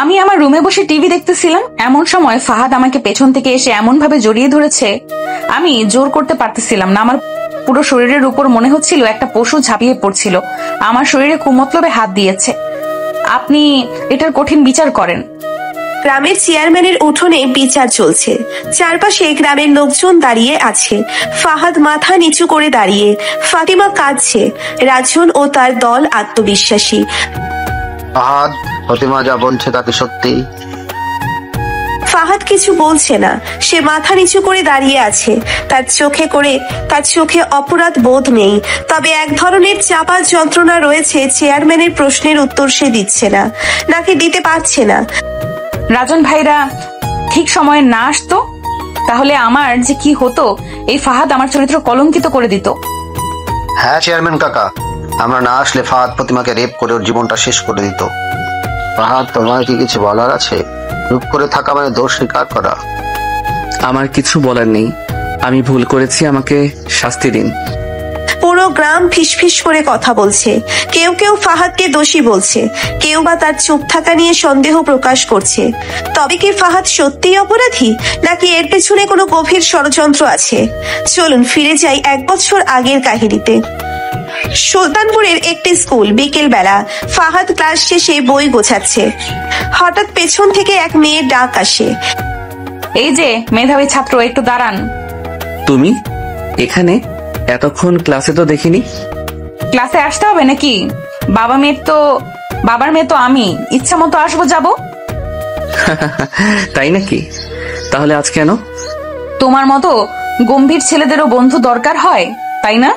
আমি আমার রুমে বসে টিভি দেখতেছিলাম, এমন সময় ফাহাদ আমাকে পেছন থেকে এসে এমন ভাবে জড়িয়ে ধরেছে, আমি জোর করতে পারতেছিলাম না। আমার পুরো শরীরের উপর মনে হচ্ছিল একটা পশু ঝাঁপিয়ে পড়ছিল, আমার শরীরে কুমতলবে হাত দিয়েছে। আপনি এটার কঠিন বিচার করেন। গ্রামের চেয়ারম্যানের উঠোনে বিচার চলছে। চারপাশে গ্রামের লোকজন দাঁড়িয়ে আছে। ফাহাদ মাথা নিচু করে দাঁড়িয়ে, ফাতিমা কাঁদছে, রাজন ও তার দল আত্মবিশ্বাসী। ফাহাদ, ফাতিমা যা বলছে তাকে সত্যি? ফাহাদ কিছু বলছে না, সে মাথা নিচু করে দাঁড়িয়ে আছে। তার চোখে অপরাধ বোধ নেই, তবে এক ধরনের চাপা যন্ত্রণা রয়েছে। চেয়ারম্যানের প্রশ্নের উত্তর সে দিচ্ছে না, নাকি দিতে পারছে না। রাজন ভাইরা ঠিক সময়ে না আসতো তাহলে আমার যে কি হতো। এই ফাহাদ আমার চরিত্র কলঙ্কিত করে দিত। হ্যাঁ চেয়ারম্যান কাকা, আমরা না আসলে ফাহাদ প্রতিমাকে রেপ করে ওর জীবনটা শেষ করে দিত। ফাহাদ, তোমার কি কিছু বলার আছে? চুপ করে থাকা মানে দোষ স্বীকার করা। আমার কিছু বলার নেই, আমি ভুল করেছি, আমাকে শাস্তি দিন। পুরো গ্রাম ফিসফিস করে কথা বলছে। কেউ কেউ ফাহাদকে দোষী বলছে, কেউ বা তার চুপ থাকা নিয়ে সন্দেহ প্রকাশ করছে। তবে কি ফাহাদ সত্যিই অপরাধী, নাকি এর পেছনে কোনো গভীর ষড়যন্ত্র আছে? চলুন ফিরে যাই 1 বছর আগের কাহিনীতে। সুলতানপুরের একটি স্কুল, বিকেল বেলা। ফাহাদ ক্লাস শেষে বই গোছাচ্ছে। হঠাৎ পেছন থেকে এক মেয়ের ডাক আসে। এই যে মেধাবী ছাত্র, একটু দাঁড়ান। তুমি এখানে? এতক্ষণ ক্লাসে তো দেখিনি। ক্লাসে আসতে হবে নাকি? বাবার মেয়ে তো আমি, ইচ্ছা মতো আসবো যাবো। তাই নাকি? তাহলে আজ কেন? তোমার মতো গম্ভীর ছেলেদেরও বন্ধু দরকার হয়, তাই না?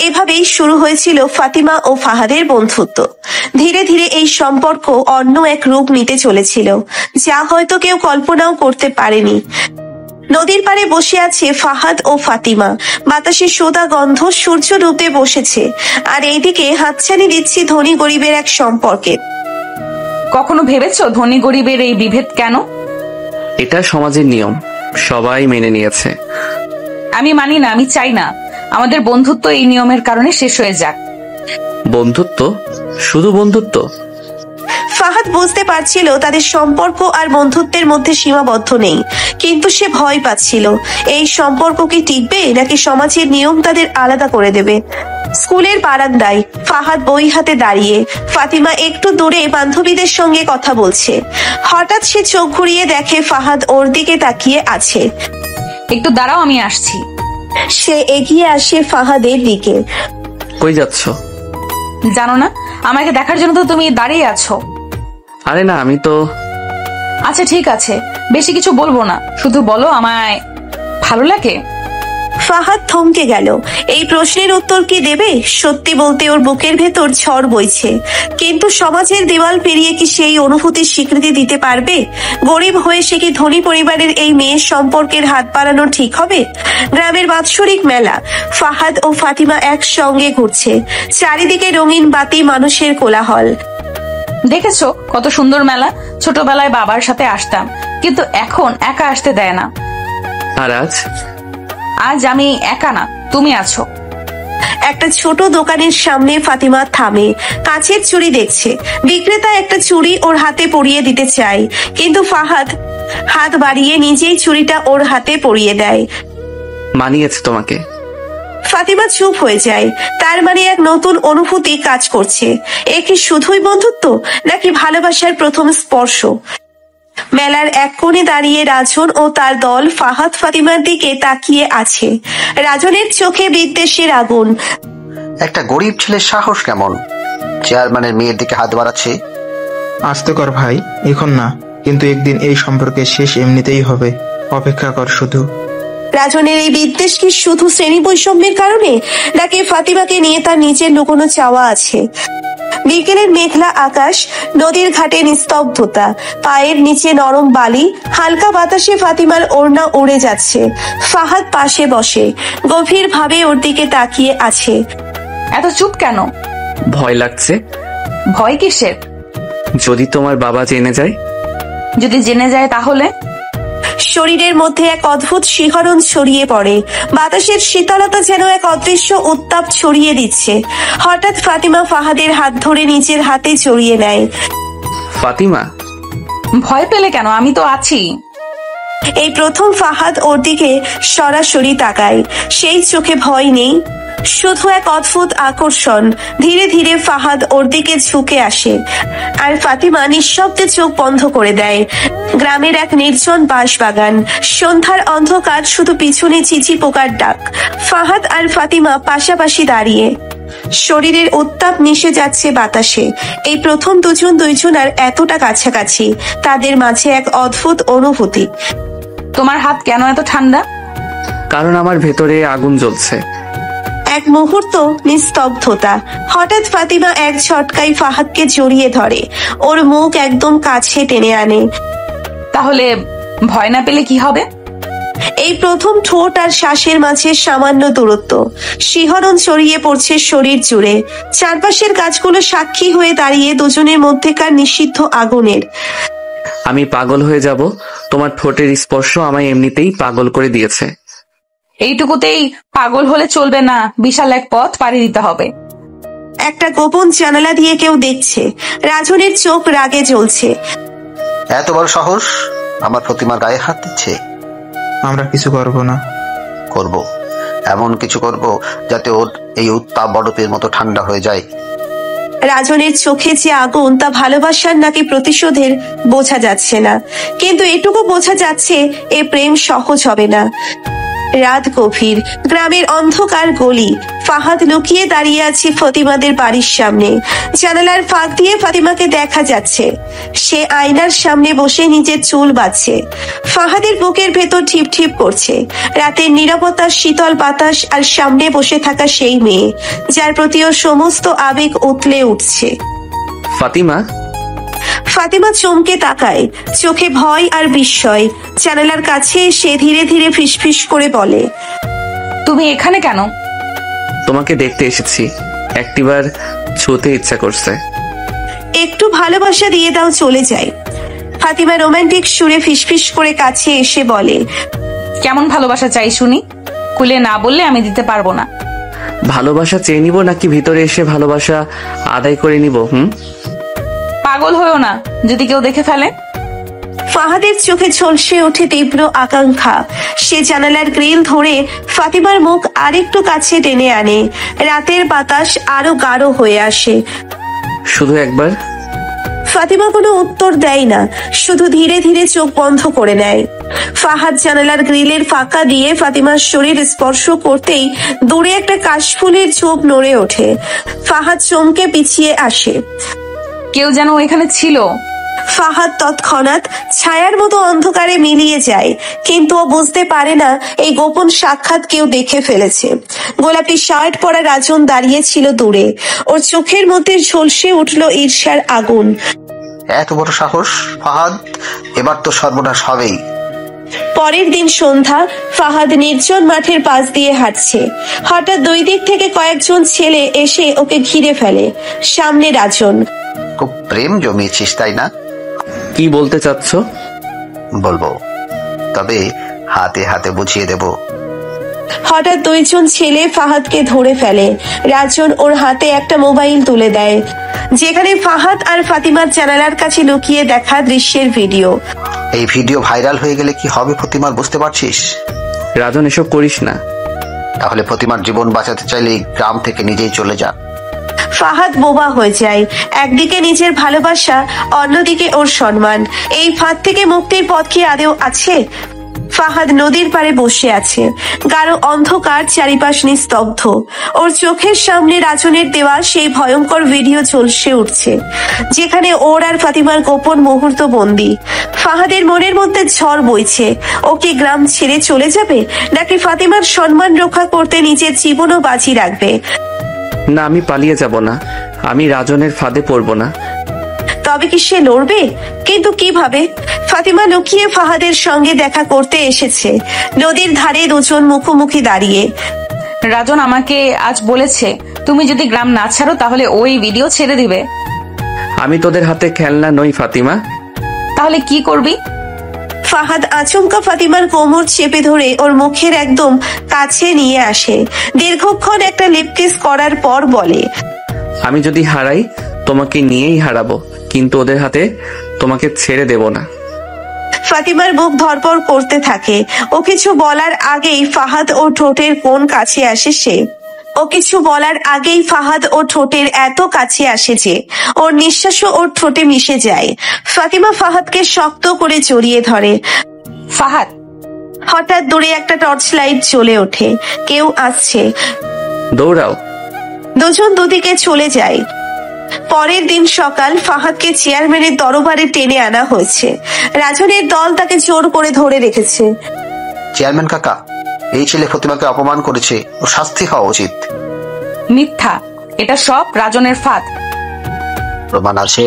এভাবেই শুরু হয়েছিল ফাতিমা ও ফাহাদের বন্ধুত্ব। ধীরে ধীরে এই সম্পর্ক অন্য এক রূপ নিতে চলেছিল, যা হয়তো কেউ কল্পনাও করতে পারেনি। নদীর পাড়ে বসে আছে ফাহাদ ও ফাতিমা। বাতাসে সোদা গন্ধ, সূর্য ডুবে বসেছে। আর এইদিকে হাতছানি দিচ্ছি ধনী গরিবের এক সম্পর্কে। কখনো ভেবেছো ধনী গরিবের এই বিভেদ কেন? এটা সমাজের নিয়ম, সবাই মেনে নিয়েছে। আমি মানি না, আমি চাই না আমাদের বন্ধুত্ব এই নিয়মের কারণে শেষ হয়ে যাক। বন্ধুত্ব? শুধু বন্ধুত্ব? ফাহাদ বুঝতে পারছিল তাদের সম্পর্ক আর বন্ধুত্বের মধ্যে সীমাবদ্ধ নেই, কিন্তু সে ভয় পাচ্ছিল এই সম্পর্ক কি টিকবে, নাকি সমাজের নিয়ম তাদের আলাদা করে দেবে। স্কুলের বারান্দায় ফাহাদ বই হাতে দাঁড়িয়ে, ফাতিমা একটু দূরে বান্ধবীদের সঙ্গে কথা বলছে। হঠাৎ সে চোখ ঘুরিয়ে দেখে ফাহাদ ওর দিকে তাকিয়ে আছে। একটু দাঁড়াও, আমি আসছি। সে এগিয়ে আসে ফাহাদের দিকে। কই যাচ্ছ? জানো না? আমাকে দেখার জন্য তো তুমি দাঁড়িয়ে আছো। আরে না, আমি তো। আচ্ছা ঠিক আছে, বেশি কিছু বলবো না, শুধু বলো আমায় ভালো লাগে। ফাহাদ থমকে গেল। এই প্রশ্নের উত্তর কি দেবে? সত্যি বলতে ওর বুকের ভেতর ঝড় বইছে, কিন্তু সমাজের দেওয়াল পেরিয়ে কি সেই অনুভূতির স্বীকৃতি দিতে পারবে? গরিব হয়ে সে কি ধনী পরিবারের এই মেয়ের সম্পর্কের হাত বাড়ানো ঠিক হবে? গ্রামের বাৎসরিক মেলা, ফাহাদ ও ফাতিমা একসঙ্গে ঘুরছে। চারিদিকে রঙিন বাতি, মানুষের কোলাহল। দেখেছো কত সুন্দর মেলা? ছোটবেলায় বাবার সাথে আসতাম, কিন্তু এখন একা আসতে দেয় না। আর আজ আমি একা না, তুমি আছো। একটা ছোট দোকানের সামনে ফাতিমা থামে, কাঁচের চুড়ি দেখছে। বিক্রেতা একটা চুড়ি ওর হাতে পরিয়ে দিতে চায়, কিন্তু ফাহাদ হাত বাড়িয়ে নিজেই চুড়িটা ওর হাতে পরিয়ে দেয়। মানিয়েছে তোমাকে? ফাতিমা চুপ হয়ে যায়। তার মানে এক নতুন অনুভূতি কাজ করছে। এ কি শুধুই বন্ধুত্ব, নাকি ভালোবাসার প্রথম স্পর্শ? মেলার এক কোণে দাঁড়িয়ে রাজন ও তার দল ফাহাদ ফাতিমার দিকে তাকিয়ে আছে। রাজনের চোখে বিদ্বেষের আগুন। একটা গরিব ছেলের সাহস কেমন চেয়ারম্যানের মেয়ের দিকে হাত বাড়াচ্ছে? আস্তে কর ভাই, এখন না, কিন্তু একদিন এই সম্পর্কের শেষ এমনিতেই হবে, অপেক্ষা কর শুধু। রাজনের এই বিদ্বেষ কি শুধু শ্রেণী বৈষম্যের কারণে, নাকি ফাতিমাকে নিয়ে তার নিজের লুকোনো চাওয়া আছে? বিকেলের মেঘলা আকাশ, নদীর ঘাটে নিস্তব্ধতা, পায়ের নিচে নরম বালি, হালকা বাতাসে ফাতিমার ওড়না উড়ে যাচ্ছে। ফাহাদ পাশে বসে গভীর ভাবে ওর দিকে তাকিয়ে আছে। এত চুপ কেন? ভয় লাগছে। ভয় কিসের? যদি তোমার বাবা জেনে যায়? যদি জেনে যায় তাহলে? শরীরের মধ্যে এক অদ্ভুত শিহরণ ছড়িয়ে পড়ে। বাতাসের শীতলতা যেন এক অদৃশ্য উত্তাপ ছড়িয়ে দিচ্ছে। হঠাৎ ফাতিমা ফাহাদের হাত ধরে নিজের হাতে জড়িয়ে নেয়। ফাতিমা, ভয় পেলে কেন? আমি তো আছি। এই প্রথম ফাহাদ ওর দিকে সরাসরি তাকায়। সেই চোখে ভয় নেই, শুধু এক অদ্ভুত আকর্ষণ। ধীরে ধীরে ফাহাদ ওর দিকে ঝুঁকে আসে, আর ফাতিমা নিঃশব্দে চোখ বন্ধ করে দেয়। গ্রামের এক নির্জন বাঁশবাগান, সন্ধ্যার অন্ধকার, শুধু পিছনে চিচি পোকার ডাক। ফাহাদ আর ফাতিমা পাশাপাশি দাঁড়িয়ে, শরীরের উত্তাপ মিশে যাচ্ছে বাতাসে। এই প্রথম দুজন আর এতটা কাছাকাছি, তাদের মাঝে এক অদ্ভুত অনুভূতি। তোমার হাত কেন এত ঠান্ডা? কারণ আমার ভেতরে আগুন জ্বলছে। এক মুহূর্ত নিস্তব্ধতা। হঠাৎ ফাতিমা এক ঝটকায় ফাহাদকে জড়িয়ে ধরে, ওর মুখ একদম কাছে টেনে আনে। তাহলে ভয় না পেলে কি হবে? এই প্রথম ঠোঁট আর শ্বাসের মাঝে সামান্য দূরত্ব, শিহরণ ছড়িয়ে পড়ছে শরীর জুড়ে। চারপাশের গাছগুলো সাক্ষী হয়ে দাঁড়িয়ে দুজনের মধ্যেকার নিষিদ্ধ আগুনের। আমি পাগল হয়ে যাব। তোমার ঠোঁটের স্পর্শ আমায় এমনিতেই পাগল করে দিয়েছে। এইটুকুতেই পাগল হলে চলবে না, বিশাল এক পথ পাড়ি দিতে হবে। একটা গোপন জানালা দিয়ে কেউ দেখছে। রাজনের চোখ রাগে জ্বলছে। এত বড় সাহস আমার প্রতিমার গায়ে হাত দিচ্ছে। আমরা কিছু করব না। করব, এমন কিছু করব যাতে ওর এই উত্তাপ বরফের মতো ঠান্ডা হয়ে যায়। রাজনের চোখে যে আগুন, তা ভালোবাসার নাকি প্রতিশোধের বোঝা যাচ্ছে না, কিন্তু এটুকু বোঝা যাচ্ছে এ প্রেম সহজ হবে না। রাত গভীর, গ্রামের অন্ধকার গলি। ফাহাদ লুকিয়ে দাঁড়িয়ে আছে ফতিমাদের বাড়ির সামনে। জানালার ফাঁক দিয়ে ফাতিমাকে দেখা যাচ্ছে, সে আয়নার সামনে বসে নিজের চুল বাঁধছে। ফাহাদের বুকের ভেতর ঠিপ ঠিপ করছে। রাতের নীরবতার শীতল বাতাস, আর সামনে বসে থাকা সেই মেয়ে যার প্রতি ওর সমস্ত আবেগ উতলে উঠছে। ফাতিমা। ফাতিমা চমকে তাকায়, চোখে ভয় আর বিস্ময়। জানালার কাছে এসে ধীরে ধীরে ফিসফিস করে বলে, তুমি এখানে কেন? তোমাকে দেখতে এসেছি, একটিবার ছুঁতে ইচ্ছা করছে। একটু ভালোবাসা দিয়ে দাও, চলে যায়। ফাতিমা রোমান্টিক সুরে ফিসফিস করে কাছে এসে বলে, কেমন ভালোবাসা চাই শুনি? খুলে না বললে আমি দিতে পারবো না। ভালোবাসা চেয়ে নিব নাকি ভিতরে এসে ভালোবাসা আদায় করে নিব? পাগল হয়েও না, যদি কেউ দেখে ফেলে। ফাহাদের চোখে ঝলসে ওঠে তীব্র আকাঙ্ক্ষা। সে জানালার গ্রিল ধরে ফাতিমার মুখ আরেকটু কাছে টেনে আনে। রাতের বাতাস আরো গাঢ় হয়ে আসে। শুধু একবার। ফাতিমা কোনো উত্তর দেয় না, শুধু ধীরে ধীরে চোখ বন্ধ করে নেয়। ফাহাদ জানালার গ্রিলের ফাঁকা দিয়ে ফাতিমার শরীর স্পর্শ করতেই দূরে একটা কাশফুলের ঝোপ নড়ে ওঠে। ফাহাদ চমকে পিছিয়ে আসে। কেউ যেন এখানে ছিল। ফাহাদ তৎক্ষণাৎ ছায়ার মতো অন্ধকারে মিলিয়ে যায়, কিন্তু ও বুঝতে পারে না এই গোপন সাক্ষাৎ কেউ দেখে ফেলেছে। গোলাপি শার্ট পরা রাজন দাঁড়িয়ে ছিল দূরে, ওর চোখের মধ্যে ঝলসে উঠল ঈর্ষার আগুন। এত বড় সাহস ফাহাদ, এবার তো সর্বনাশ হবেই। পরের দিন সন্ধ্যা, ফাহাদ নির্জন মাঠের পাশ দিয়ে হাঁটছে। হঠাৎ দুই দিক থেকে কয়েকজন ছেলে এসে ওকে ঘিরে ফেলে। সামনে রাজন। খুব প্রেম জমিয়েছিস তাই না? কি বলতে চাচ্ছ? বলবো, তবে হাতে হাতে বুঝিয়ে দেব। হঠাৎ দুইজন ছেলে ফাহাদকে ধরে ফেলে। রাজন ওর হাতে একটা মোবাইল তুলে দেয়, যেখানে ফাহাদ আর ফাতিমার জানালার কাছে লুকিয়ে দেখা দৃশ্যের ভিডিও। এই ভিডিও ভাইরাল হয়ে গেলে কি হবে প্রতিমার, বুঝতে পারছিস? রাজন, এসব করিস না। তাহলে প্রতিমার জীবন বাঁচাতে চাইলে এই গ্রাম থেকে নিজেই চলে যা। ফাহাদ বোবা হয়ে যায়। একদিকে নিজের ভালোবাসা, অন্যদিকে ওর সম্মান। এই ফাঁদ থেকে মুক্তির পথ কি আদেও আছে? ফাহাদ নদীর পাড়ে বসে আছে। গাঢ় অন্ধকার, চারিপাশ নিস্তব্ধ। ওর চোখের সামনে রাজনের দেওয়া সেই ভয়ঙ্কর ভিডিও ঝলসে উঠছে, যেখানে ওর আর ফাতিমার গোপন মুহূর্ত বন্দী। ফাহাদের মনের মধ্যে ঝড় বইছে। ও কি গ্রাম ছেড়ে চলে যাবে, নাকি ফাতিমার সম্মান রক্ষা করতে নিজের জীবনও বাজি রাখবে? না, আমি পালিয়ে যাব না। আমি রাজনের ফাঁদে পড়ব না। তবে কি সে লড়বে? কিন্তু কিভাবে? ফাতিমা লুকিয়ে ফাহাদের সঙ্গে দেখা করতে এসেছে। নদীর ধারে দুজন মুখোমুখি দাঁড়িয়ে। রাজন আমাকে আজ বলেছে তুমি যদি গ্রাম না ছাড়ো তাহলে ওই ভিডিও ছেড়ে দিবে। আমি তোদের হাতে খেলনা নই ফাতিমা। তাহলে কি করবি? ফাহাদ আচমকা ফাতিমার কোমর চেপে ধরে ওর মুখের একদম কাছে নিয়ে আসে। দীর্ঘক্ষণ একটা লিপকিস করার পর বলে, আমি যদি হারাই তোমাকে নিয়েই হারাবো, কিন্তু ওদের হাতে তোমাকে ছেড়ে দেব না। ফাতিমার বুক ধড়ফড় করতে থাকে। ও কিছু বলার আগেই ফাহাদ ও ঠোঁটের কোণ কাছে আসে সে। ও কিছু বলার আগেই ফাহাদ ও ঠোঁটের এত কাছে আসে যে ওর নিঃশ্বাসও ওর ঠোঁটে মিশে যায়। ফাতিমা ফাহাদকে শক্ত করে জড়িয়ে ধরে। ফাহাদ, হঠাৎ দূরে একটা টর্চ লাইট জ্বলে ওঠে। কেউ আসছে। দৌড়াও। দুজন দুদিকে চলে যায়। পরের দিন সকাল ফাহাদকে চেয়ারম্যানের দরবারে টেনে আনা হয়েছে। রাজনের দল তাকে জোর করে ধরে রেখেছে। চেয়ারম্যান কাকা, এই ছেলে ফতিমাকে অপমান করেছে, ও শাস্তি হওয়া উচিত। মিথ্যা, এটা সব রাজনের ফাঁদ। প্রমাণ আছে?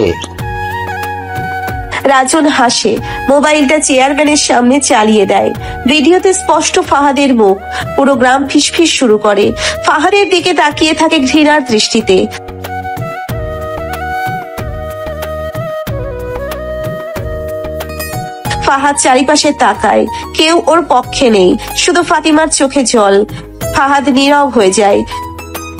রাজন হাসে, মোবাইলটা চেয়ারম্যানের সামনে চালিয়ে দেয়। ভিডিওতে স্পষ্ট ফাহাদের মুখ। পুরো গ্রাম ফিসফিস শুরু করে। ফাহাদের দিকে তাকিয়ে থাকে ঘৃণার দৃষ্টিতে। ফাহাদ চারিপাশে তাকায়। কেউ ওর পক্ষে নেই, শুধু ফাতিমার চোখে জল। ফাহাদ নীরব হয়ে যায়।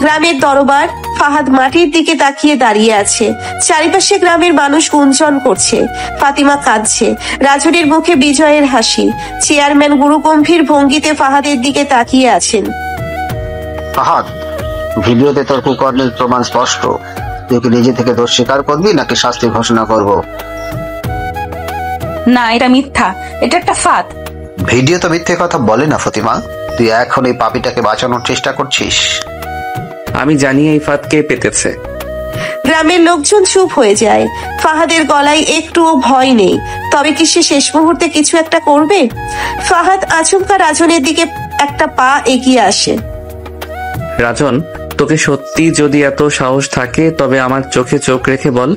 গ্রামের দরবার। ফাহাদ মাটির দিকে তাকিয়ে দাঁড়িয়ে আছে। চারিপাশে গ্রামের মানুষ গুঞ্জন করছে। ফাতিমা কাঁদছে। রাজনের মুখে বিজয়ের হাসি। চেয়ারম্যান গুরুগম্ভীর ভঙ্গিতে ফাহাদের দিকে তাকিয়ে আছেন। ফাহাদ, ভিডিওতে তোর কুকর্মের প্রমাণ স্পষ্ট। তুই কি নিজে থেকে দোষ স্বীকার করবি নাকি শাস্তি ঘোষণা করব? না, এটা মিথ্যা, এটা একটা ফাঁদ। ভিডিও তো মিথ্যে কথা বলে না ফতিমা। তুই এখন এই পাপীটাকে বাঁচানোর চেষ্টা করছিস। আমি জানি এই ফাঁদ কে পেতেছে। গ্রামের লোকজন চুপ হয়ে যায়। ফাহাদের গলায় একটুও ভয় নেই। তবে কি সে শেষ মুহূর্তে কিছু একটা করবে? ফাহাদ আচমকা রাজনের দিকে একটা পা এগিয়ে আসে। রাজন, তোকে সত্যি যদি এত সাহস থাকে তবে আমার চোখে চোখ রেখে বল,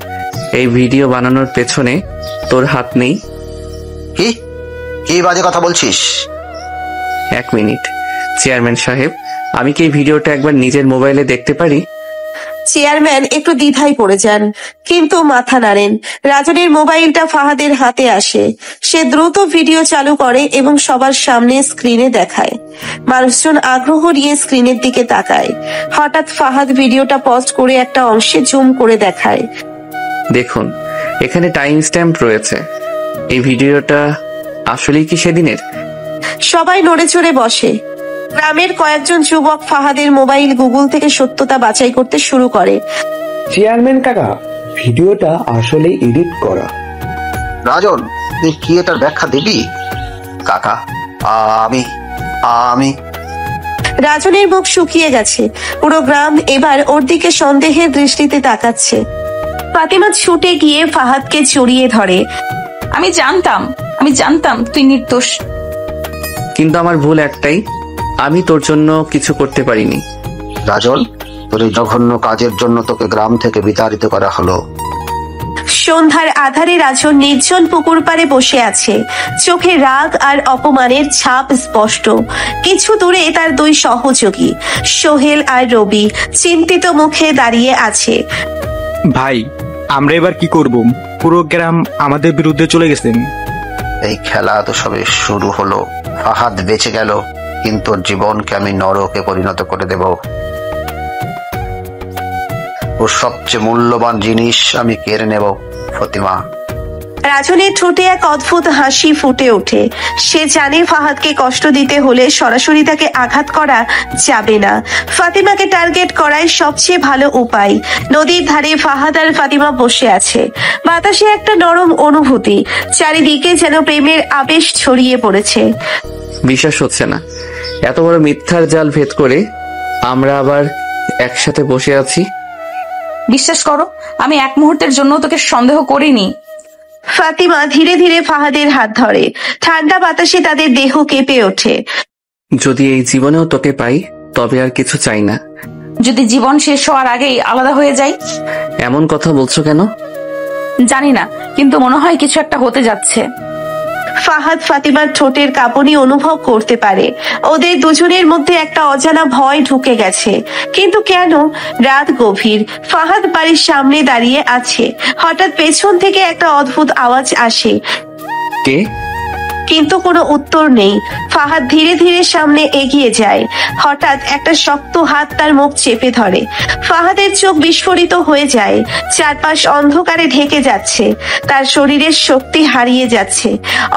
এই ভিডিও বানানোর পেছনে তোর হাত নেই? কি কি বাজে কথা বলছিস? 1 মিনিট। চেয়ারম্যান সাহেব, আমি কি এই ভিডিওটা একবার নিজের মোবাইলে দেখতে পারি? চেয়ারম্যান একটু দ্বিধায় পড়ে যান, কিন্তু মাথা নাড়েন। রাজনের মোবাইলটা ফাহাদের হাতে আসে। সে দ্রুত ভিডিও চালু করে এবং সবার সামনে স্ক্রিনে দেখায়। মানুষজন আগ্রহ নিয়ে স্ক্রিনের দিকে তাকায়। হঠাৎ ফাহাদ ভিডিওটা পজ করে একটা অংশে জুম করে দেখায়। দেখুন, এখানে টাইম স্ট্যাম্প রয়েছে। এই ভিডিওটা আসলেই কি সেদিনের? সবাই নড়ে চড়ে বসে। গ্রামের কয়েকজন যুবক ফাহাদের মোবাইল গুগল থেকে সত্যতা বাছাই করতে শুরু করে। চেয়ারম্যান কাকা, ভিডিওটা আসলে এডিট করা। রাজন, তুই কি এটার ব্যাখ্যা দিবি? কাকা, আমি আমি রাজনের মুখ শুকিয়ে গেছে। পুরো গ্রাম এবার ওর দিকে সন্দেহের দৃষ্টিতে তাকাচ্ছে। ফাতিমা ছুটে গিয়ে ফাহাদকে জড়িয়ে ধরে। আমি জানতাম তুই নির্দোষ। কিন্তু আমার ভুল একটাই, আমি তোর জন্য কিছু করতে পারিনি। রাজন, তোর এই জঘন্য কাজের জন্য তোকে গ্রাম থেকে বিতাড়িত করা হলো। সন্ধ্যার আধারে রাজন নির্জন পুকুর পাড়ে বসে আছে। চোখে রাগ আর অপমানের ছাপ স্পষ্ট। কিছু দূরে তার 2 সহযোগী সোহেল আর রবি চিন্তিত মুখে দাঁড়িয়ে আছে। ভাই, আমরা এবার কি করব? পুরো গ্রাম আমাদের বিরুদ্ধে চলে গেছেন। এই খেলা তো সবে শুরু হলো। ফাহাদ বেঁচে গেল, কিন্তু ওর জীবনকে আমি নরকে পরিণত করে দেব। ওর সবচেয়ে মূল্যবান জিনিস আমি কেড়ে নেব। ফতিমা। রাজনের ঠোঁটে এক অদ্ভুত হাসি ফুটে ওঠে। সে জানে ফাহাদকে কষ্ট দিতে হলে সরাসরি তাকে আঘাত করা যাবে না। ফাতিমাকে টার্গেট করাই সবচেয়ে ভালো উপায়। নদীর ধারে ফাহাদ আর ফাতিমা বসে আছে। বাতাসে একটা নরম অনুভূতি। চারিদিকে যেন প্রেমের আবেশ ছড়িয়ে পড়েছে। বিশ্বাস হচ্ছে না, এত বড় মিথ্যার জাল ভেদ করে আমরা আবার একসাথে বসে আছি। বিশ্বাস করো, আমি এক মুহূর্তের জন্য তোকে সন্দেহ করিনি। ফাতিমা ধীরে ধীরে ফাহাদের হাত ধরে। ঠান্ডা বাতাসে তাদের দেহ কেঁপে ওঠে। যদি এই জীবনেও তোকে পাই তবে আর কিছু চাই না। যদি জীবন শেষ হওয়ার আগেই আলাদা হয়ে যাই? এমন কথা বলছো কেন? জানি না, কিন্তু মনে হয় কিছু একটা হতে যাচ্ছে। ফাহাদ ফাতিমার ঠোঁটের কাঁপুনি অনুভব করতে পারে। ওদের দুজনের মধ্যে একটা অজানা ভয় ঢুকে গেছে। কিন্তু কেন? রাত গভীর। ফাহাদ বাড়ির সামনে দাঁড়িয়ে আছে। হঠাৎ পেছন থেকে একটা অদ্ভুত আওয়াজ আসে। কে? কিন্তু কোনো উত্তর নেই। ফাহাদ ধীরে ধীরে সামনে এগিয়ে যায়। হঠাৎ একটা শক্ত হাত তার মুখ চেপে ধরে। ফাহাদের চোখ বিস্ফোরিত হয়ে যায়। চারপাশ অন্ধকারে ঢেকে যাচ্ছে, তার শরীরের শক্তি হারিয়ে যাচ্ছে।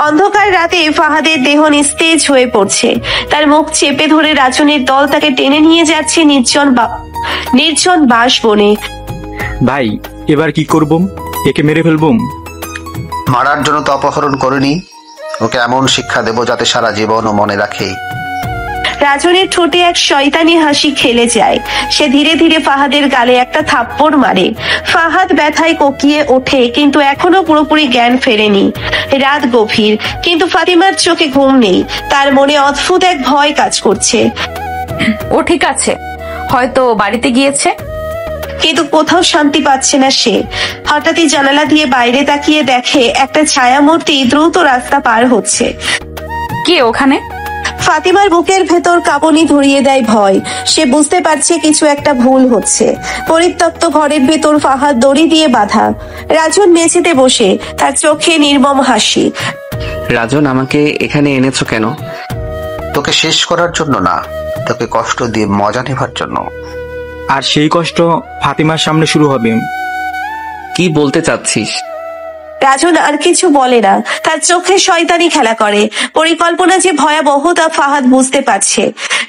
অন্ধকার রাতে ফাহাদের দেহ নিস্তেজ হয়ে পড়ছে। তার মুখ চেপে ধরে রাজনের দল তাকে টেনে নিয়ে যাচ্ছে নির্জন বাসবনে। ভাই এবার কি করব? একে মেরে ফেলবো? মারার জন্য তো অপহরণ করিনি, ওকে এমন শিক্ষা দেব যাতে সারা জীবন ও মনে রাখে। রাজনের ঠোঁটে এক শয়তানি হাসি খেলে যায়। সে ধীরে ধীরে ফাহাদের গালে একটা থাপ্পড় মারে। ফাহাদ ব্যথায় কোকিয়ে ওঠে, কিন্তু এখনো পুরোপুরি জ্ঞান ফেরেনি। রাত গভীর, কিন্তু ফাতিমার চোখে ঘুম নেই। তার মনে অদ্ভুত এক ভয় কাজ করছে। ও ঠিক আছে, হয়তো বাড়িতে গিয়েছে। কিন্তু কোথাও শান্তি পাচ্ছে না সে। হঠাৎই জানালা দিয়ে বাইরে তাকিয়ে দেখে একটা ছায়ামূর্তি দ্রুত রাস্তা পার হচ্ছে। কে ওখানে? ফাতিমার বুকের ভেতর কাঁপুনি ধরিয়ে দেয় ভয়। সে বুঝতে পারছে কিছু একটা ভুল হচ্ছে। পরিত্যক্ত ঘরের ভেতর ফাহাদ দড়ি দিয়ে বাঁধা। রাজন মেঝেতে বসে, তার চোখে নির্মম হাসি। রাজন, আমাকে এখানে এনেছো কেন? তোকে শেষ করার জন্য না, তোকে কষ্ট দিয়ে মজা নেবার জন্য। আর সেই কষ্ট ফাতিমার সামনে শুরু হবে। কি বলতে চাচ্ছিস? রাজন আর কিছু বলে না, তার চোখে শয়তানি খেলা করে। পরিকল্পনা যে ভয়াবহ তা ফাহাদ বুঝতে পারছে।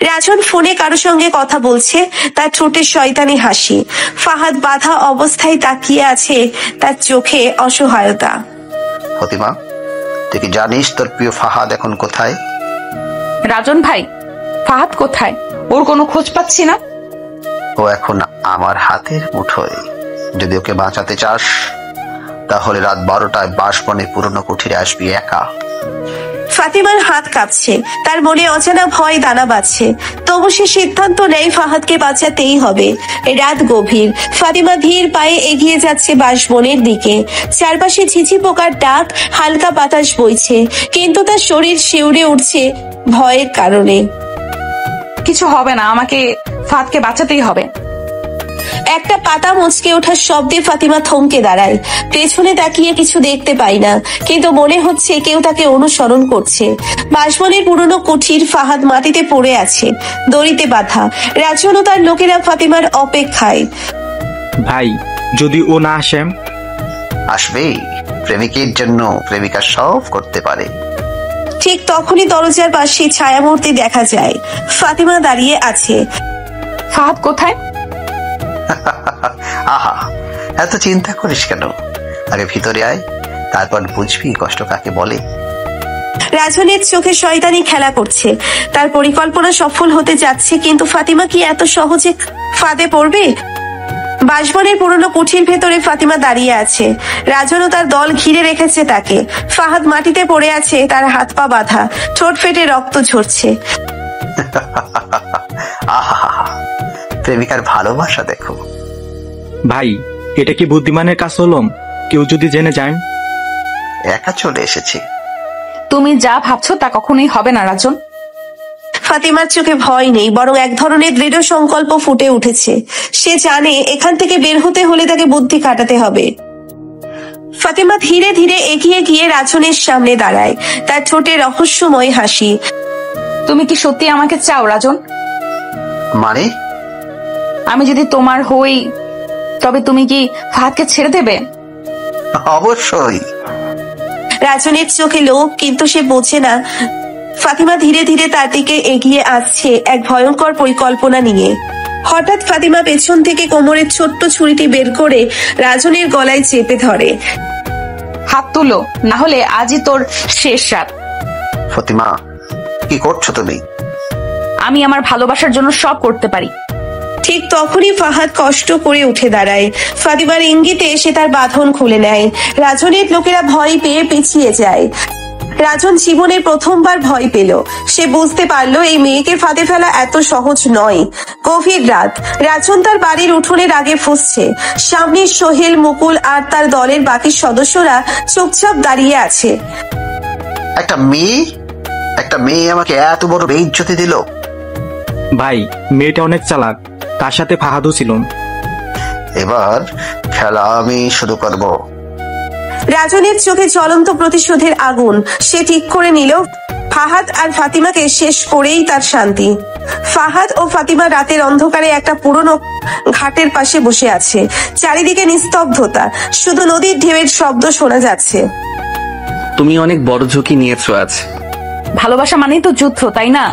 রাজন ফোনে কারো সঙ্গে কথা বলছে, তার ঠোঁটে শয়তানি হাসি। ফাহাদ বাধা অবস্থায় তাকিয়ে আছে, তার চোখে অসহায়তা। ফতিমা, তুই কি জানিস তোর প্রিয় ফাহাদ এখন কোথায়? রাজন ভাই, ফাহাদ কোথায়? ওর কোনো খোঁজ পাচ্ছি না। ও এখন আমার হাতের মুঠোয়। যদি ওকে বাঁচাতে চাস তাহলে রাত 12টায় বাসবনে পুরনো কুঠিরে আসবি একা। ফাতিমার হাত কাঁপছে, তার মনে অজানা ভয় দানা বাঁধছে। তবু সে সিদ্ধান্ত নেয় ফাহাদকে বাঁচাতেই হবে। রাত গভীর, ফাতিমা ধীর পায়ে এগিয়ে যাচ্ছে বাসবনের দিকে। চারপাশে ঝিঝি পোকার ডাক, হালকা বাতাস বইছে, কিন্তু তার শরীর শিউরে উঠছে ভয়ের কারণে। কিছু হবে না, আমাকে ফাহাদকে বাঁচাতেই হবে। একটা পাতা মুচকে ওঠার শব্দে ফাতিমা থমকে দাঁড়ায়। পেছনে তাকিয়ে কিছু দেখতে পায় না, কিন্তু মনে হচ্ছে কেউ তাকে অনুসরণ করছে। বাসবনের পুরনো কুঠির। ফাহাদ মাটিতে পড়ে আছে, দড়িতে বাঁধা। রাজন ও তার লোকেরা ফাতিমার অপেক্ষায়। ভাই, যদি ও না আসে? আসবেই, প্রেমিকের জন্য প্রেমিকা সব করতে পারে। ঠিক তখনই দরজার পাশে ছায়ামূর্তি দেখা যায়। ফাতিমা দাঁড়িয়ে আছে। ফাহাদ কোথায়? আহা, এত চিন্তা করিস কেন? আগে ভিতরে আয়, তারপর বুঝবি কষ্ট কাকে বলে। রাজনের চোখে শয়তানি খেলা করছে। তার পরিকল্পনা সফল হতে যাচ্ছে, কিন্তু ফাতিমা কি এত সহজে ফাঁদে পড়বে? বাসবনের পুরনো কুঠির ভেতরে ফাতিমা দাঁড়িয়ে আছে। রাজন ও তার দল ঘিরে রেখেছে তাকে। ফাহাদ মাটিতে পড়ে আছে, তার হাত পা বাঁধা, ঠোঁট ফেটে রক্ত ঝরছে। আহা, প্রেমিকার ভালোবাসা দেখো। ভাই, এটা কি বুদ্ধিমানের কাজ হলো? কেউ যদি জেনে যায়? একা চলে এসেছি। তুমি যা ভাবছো তা কখনোই হবে না রাজন। ফাতিমার চোখে ভয় নেই, বরং এক ধরনের দৃঢ় সংকল্প ফুটে উঠেছে। সে জানে এখান থেকে বের হতে হলে তাকে বুদ্ধি খাটাতে হবে। ফাতিমা ধীরে ধীরে এগিয়ে গিয়ে রাজনের সামনে দাঁড়ায়, তার ঠোঁটে রহস্যময় হাসি। তুমি কি সত্যি আমাকে চাও রাজন? মানে? আমি যদি তোমার হই তবে তুমি কি ফাহাদকে ছেড়ে দেবে? অবশ্যই। রাজনের চোখে লোভ, কিন্তু সে বোঝে না। ফাতিমা ধীরে ধীরে তার দিকে এগিয়ে আসছে এক ভয়ঙ্কর পরিকল্পনা নিয়ে। হঠাৎ ফাতিমা পেছন থেকে কোমরের ছোট্ট ছুরিটি বের করে রাজনের গলায় চেপে ধরে। হাত তুলো, না হলে আজই তোর শেষ রাত। ফতিমা, কি করছো তুমি? আমি আমার ভালোবাসার জন্য সব করতে পারি। ঠিক তখনই ফাহাদ কষ্ট করে উঠে দাঁড়ায়। ফাতিমার ইঙ্গিতে সে তার বাঁধন খুলে নেয়। রাজনের লোকেরা ভয় পেয়ে পিছিয়ে যায়। রাজন জীবনে প্রথমবার ভয় পেল। সে বুঝতে পারলো এই মেয়েকে ফাঁদে ফেলা এত সহজ নয়। গভীর রাত, রাজন তার বাড়ির উঠোনের আগে ফুঁসছে। সামনে সোহেল, মুকুল আর তার দলের বাকি সদস্যরা চুপচাপ দাঁড়িয়ে আছে। একটা মেয়ে আমাকে এত বড় বেইজ্জতি দিল। ভাই, মেয়েটা অনেক চালাক, তার সাথে ফাহাদও ছিল। এবার খেলা আমি শুরু করব। রাজনের চোখে জ্বলন্ত প্রতিশোধের আগুন। সে ঠিক করে নিল ফাহাদ আর ফাতিমাকে শেষ করেই তার শান্তি। ফাহাদ ও ফাতিমা রাতের অন্ধকারে একটা পুরনো ঘাটের পাশে বসে আছে। চারিদিকে নিস্তব্ধতা, শুধু নদীর ঢেউয়ের শব্দ শোনা যাচ্ছে। তুমি অনেক বড় ঝুঁকি নিয়েছো আজ। ভালোবাসা মানেই তো যুদ্ধ, তাই না?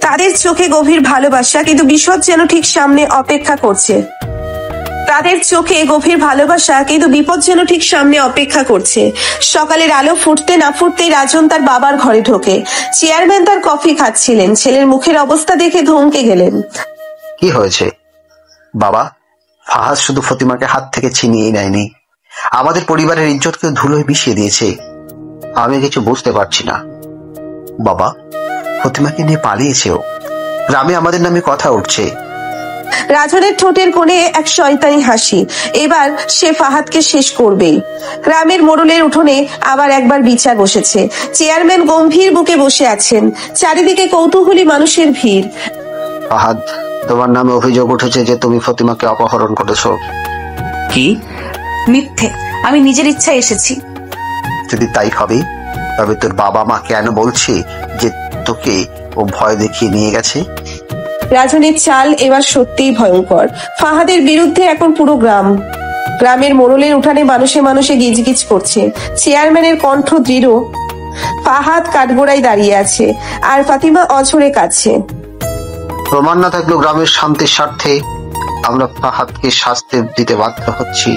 তাদের চোখে গভীর ভালোবাসা, কিন্তু বিপদ যেন ঠিক সামনে অপেক্ষা করছে। তাদের চোখে গভীর ভালোবাসা, কিন্তু বিপদ যেন ঠিক সামনে অপেক্ষা করছে। সকালের আলো ফুটতে না ফুটতেই রাজন তার বাবার ঘরে ঢোকে। চেয়ারম্যান তার কফি খাচ্ছিলেন। ছেলের মুখের অবস্থা দেখে ধমকে গেলেন। কি হয়েছে বাবা? ফাহাদ শুধু ফতিমাকে হাত থেকে ছিনিয়ে নেয়নি, আমাদের পরিবারের ইজ্জতকে ধুলোয় মিশিয়ে দিয়েছে। আমি কিছু বুঝতে পারছি না বাবা। ফতিমাকে নিয়ে পালিয়েছেও, গ্রামে আমাদের নামে কথা উঠছে। রাজনের ঠোঁটের কোণে এক শয়তানি হাসি। এবার সে ফাহাদকে শেষ করবেই। গ্রামের মোড়লের উঠোনে আবার একবার বিচার বসেছে। চেয়ারম্যান গম্ভীর বুকে বসে আছেন। চারিদিকে কৌতূহলী মানুষের ভিড়। ফাহাদ, তোমার নামে অভিযোগ উঠেছে যে তুমি ফতিমাকে অপহরণ করেছো। কি? মিথ্যে, আমি নিজের ইচ্ছায় এসেছি। যদি তাই হবে, তবে তোর বাবা মা কেন বলছে যে তোকে ও ভয় দেখিয়ে নিয়ে গেছে? রাজনের চাল এবার সত্যিই ভয়ঙ্কর। ফাহাদের বিরুদ্ধে এখন পুরো গ্রামের মোড়লের উঠানে মানুষে মানুষে গিজগিজ করছে। চেয়ারম্যানের কণ্ঠ দৃঢ়। ফাহাদ কাঠগোড়ায় দাঁড়িয়ে আছে, আর ফাতিমা অঝরে কাঁদছে। প্রমাণ না থাকলেও গ্রামের শান্তির স্বার্থে আমরা ফাহাদকে শাস্তি দিতে বাধ্য হচ্ছি।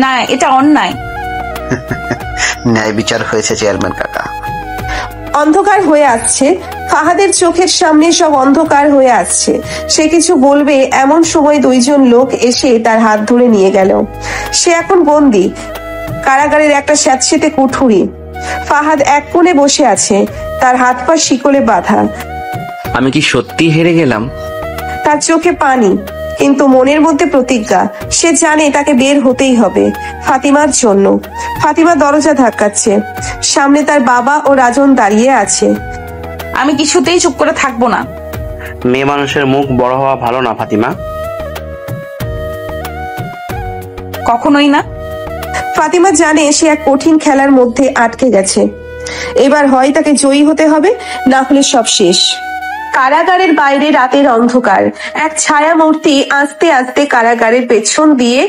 না, এটা অন্যায়। ন্যায় বিচার হয়েছে চেয়ারম্যান কাকা। অন্ধকার হয়ে আসছে। ফাহাদের চোখের সামনে সব অন্ধকার হয়ে আসছে। সে কিছু বলবে, এমন সময় দুইজন লোক এসে তার হাত ধরে নিয়ে গেল। সে এখন বন্দী, কারাগারের একটা স্যাঁতসেঁতে কুঠুরি। ফাহাদ এক কোণে বসে আছে, তার হাত পা শিকলে বাঁধা। আমি কি সত্যি হেরে গেলাম? তার চোখে পানি, কিন্তু মনের মধ্যে প্রতিজ্ঞা। সে জানে তাকে বের হতেই হবে, ফাতিমার জন্য। ফাতিমা দরজা ধাক্কাচ্ছে। সামনে তার বাবা ও রাজন দাঁড়িয়ে আছে। আমি কিছুতেই চুপ করে থাকবো না। মেয়ে মানুষের মুখ বড় হওয়া ভালো না ফাতিমা। কখনোই না। ফাতিমা জানে সে এক কঠিন খেলার মধ্যে আটকে গেছে। এবার হয় তাকে জয়ী হতে হবে, না হলে সব শেষ। কারাগারের বাইরে রাতের অন্ধকার। এক ছায়া মূর্তি আস্তে আস্তে কারাগারের পেছন দিয়ে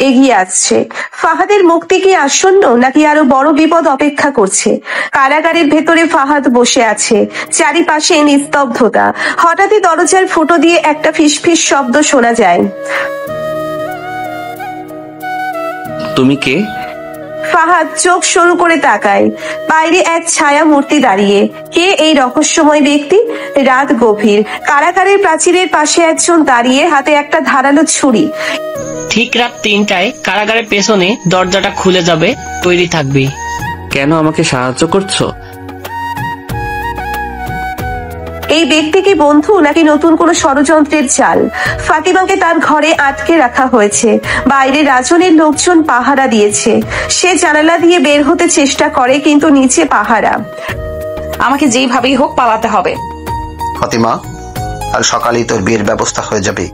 এগিয়ে আসছে। ফাহাদের মুক্তি কি আসন্ন, নাকি আরো বড় বিপদ অপেক্ষা করছে? কারাগারের ভেতরে ফাহাদ বসে আছে। চারিপাশে নিস্তব্ধতা। হঠাৎই দরজার ফুটো দিয়ে একটা ফিসফিস শব্দ শোনা যায়। তুমি কে? ফাহাদ চোখ সরু করে তাকায়। বাইরে এক ছায়া মূর্তি দাঁড়িয়ে। কে এই রহস্যময় ব্যক্তি? রাত গভীর। কারাগারের প্রাচীরের পাশে একজন দাঁড়িয়ে, হাতে একটা ধারালো ছুরি। ঠিক রাত 3টায় কারাগারের পেছনে দরজাটা খুলে যাবে, তৈরি থাকবি। কেন আমাকে সাহায্য করছো? এই ব্যক্তি কি বন্ধু, নাকি নতুন কোনো ষড়যন্ত্রের চাল? ফাতিমাকে তার ঘরে আটকে রাখা হয়েছে। বাইরে রাজনের লোকজন পাহারা দিয়েছে। সে জানালা দিয়ে বের হতে চেষ্টা করে, কিন্তু নিচে পাহারা। আমাকে যেইভাবেই হোক পালাতে হবে। ফাতিমা, কাল সকালেই তোর বিয়ের ব্যবস্থা হয়ে যাবে।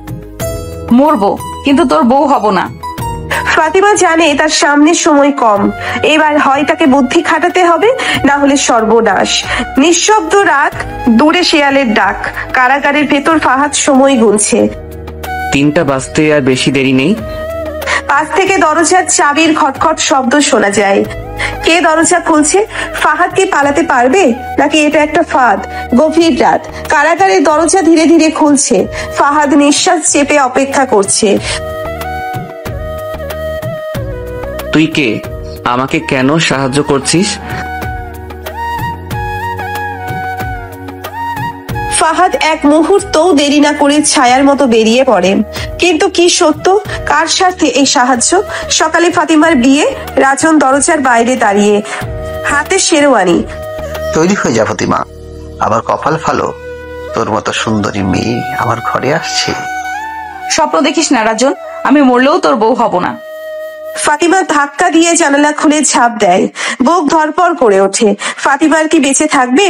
মরবো, কিন্তু তোর বউ হব না। ফাতিমা জানে তার সামনে সময় কম। এবার হয় তাকে বুদ্ধি খাটাতে হবে, না হলে সর্বনাশ। নিঃশব্দ রাত, দূরে শেয়ালের ডাক। কারাগারের ভেতর ফাহাদ সময় গুনছে। 3টা বাজতে আর বেশি দেরি নেই। পাশ থেকে দরজার চাবির খটখট শব্দ শোনা যায়। কে দরজা খুলছে? ফাহাদ কি পালাতে পারবে, নাকি এটা একটা ফাঁদ? গভীর রাত। কারাগারের দরজা ধীরে ধীরে খুলছে। ফাহাদ নিঃশ্বাস চেপে অপেক্ষা করছে। তুই কে? আমাকে কেন সাহায্য করছিস? ফাহাদ এক মুহূর্তও দেরি না করে ছায়ার মতো বেরিয়ে পড়ে। কিন্তু কি সত্য? কার সাথে এই সাহায্য? সকালে ফাতিমার বিয়ে। রাজন দরজার বাইরে দাঁড়িয়ে, হাতে শেরওয়ানি। তৈরি হয়ে যা ফাতিমা, আবার কপাল ভালো, তোর মতো সুন্দরী মেয়ে আমার ঘরে আসছে। স্বপ্ন দেখিস না রাজন, আমি মরলেও তোর বউ হব না। ফাতিমা ধাক্কা দিয়ে জানালা খুলে ঝাঁপ দেয়। বুক ধরপড় করে ওঠে। ফাতিমার কি বেঁচে থাকবে?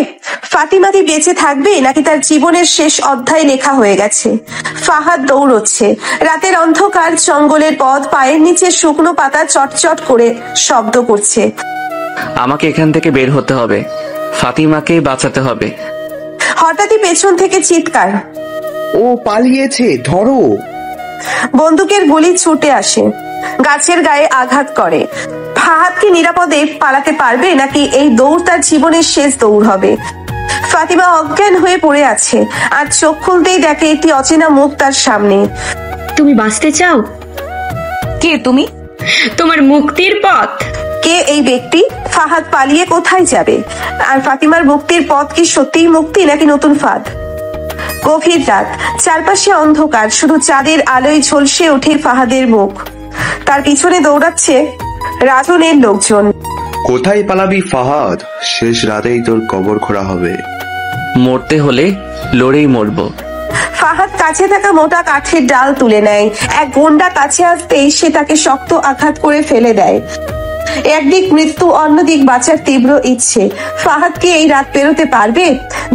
ফাতিমা কি বেঁচে থাকবে নাকি তার জীবনের শেষ অধ্যায় লেখা হয়ে গেছে? ফাহাদ দৌড়চ্ছে। রাতের অন্ধকার জঙ্গলের পথ, পায়ের নিচে শুকনো পাতা চটচট করে শব্দ করছে। আমাকে এখান থেকে বের হতে হবে, ফাতিমাকেই বাঁচাতে হবে। হঠাৎই পেছন থেকে চিৎকার। ও পালিয়েছে, ধরো। বন্দুকের গুলি ছুটে আসে, গাছের গায়ে আঘাত করে। ফাহাদ কি নিরাপদে পালাতে পারবে নাকি এই দৌড় তার জীবনের শেষ দৌড় হবে? ফাতিমা অজ্ঞান হয়ে পড়ে আছে, আর চোখ খুলতেই দেখে একটি অচেনা মুখ তার সামনে। তুমি বাঁচতে চাও? কে তুমি? তোমার মুক্তির পথ। কে এই ব্যক্তি? ফাহাদ পালিয়ে কোথায় যাবে? আর ফাতিমার মুক্তির পথ কি সত্যিই মুক্তি নাকি নতুন ফাঁদ? গভীর রাত, চারপাশে অন্ধকার, শুধু চাঁদের আলোয় ঝলসে ওঠে ফাহাদের মুখ। তার পিছনে দৌড়াচ্ছে রাজনের লোকজন। কোথায় পালাবি ফাহাদ? শেষ রাতেই তোর কবর খোঁড়া হবে। মরতে হলে লড়েই মরবো। ফাহাদ কাছে থাকা মোটা কাঠের ডাল তুলে নেয়। এক গুন্ডা কাছে আসতেই সে তাকে শক্ত আঘাত করে ফেলে দেয়। একদিক মৃত্যু, অন্যদিক বাঁচার তীব্র ইচ্ছে। ফাহাদ কি এই রাত পেরোতে পারবে?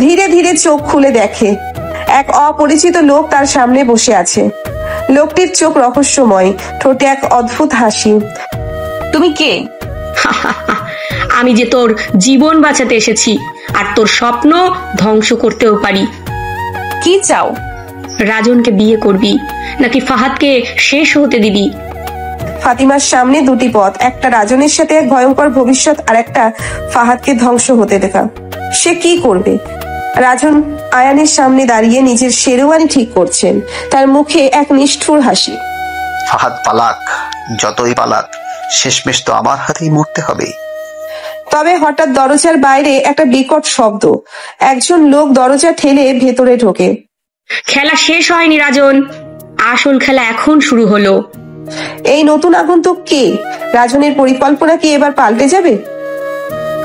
ধীরে ধীরে চোখ খুলে দেখে এক অপরিচিত লোক তার সামনে বসে আছে। লোকটির চোখ রহস্যময়, ঠোঁটে এক অদ্ভুত হাসি। তুমি কে? আমি যে তোর জীবন বাঁচাতে এসেছি, আর তোর স্বপ্ন ধ্বংস করতেও পারি। কি চাও? রাজনকে বিয়ে করবি নাকি ফাহাদকে শেষ হতে দিবি? ফাতিমার সামনে দুটি পথ, একটা রাজনের সাথে এক ভয়ঙ্কর ভবিষ্যৎ, আর একটা ফাহাদকে ধ্বংস হতে দেখা। সে কি করবে? রাজন আয়ানের সামনে দাঁড়িয়ে নিজের শেরওয়ানি ঠিক করছেন, তার মুখে এক নিষ্ঠুর হাসি। ফাহাদ পালাক, যতই পালাক, শেষমেশ তো আমার হাতেই মরতে হবে। তবে হঠাৎ দরজার বাইরে একটা বিকট শব্দ। একজন লোক দরজা ঠেলে ভেতরে ঢোকে। খেলা শেষ হয়নি রাজন, আসল খেলা এখন শুরু হলো। এই নতুন আগন্তুক কে? রাজনের পরিকল্পনা কি এবার পাল্টে যাবে?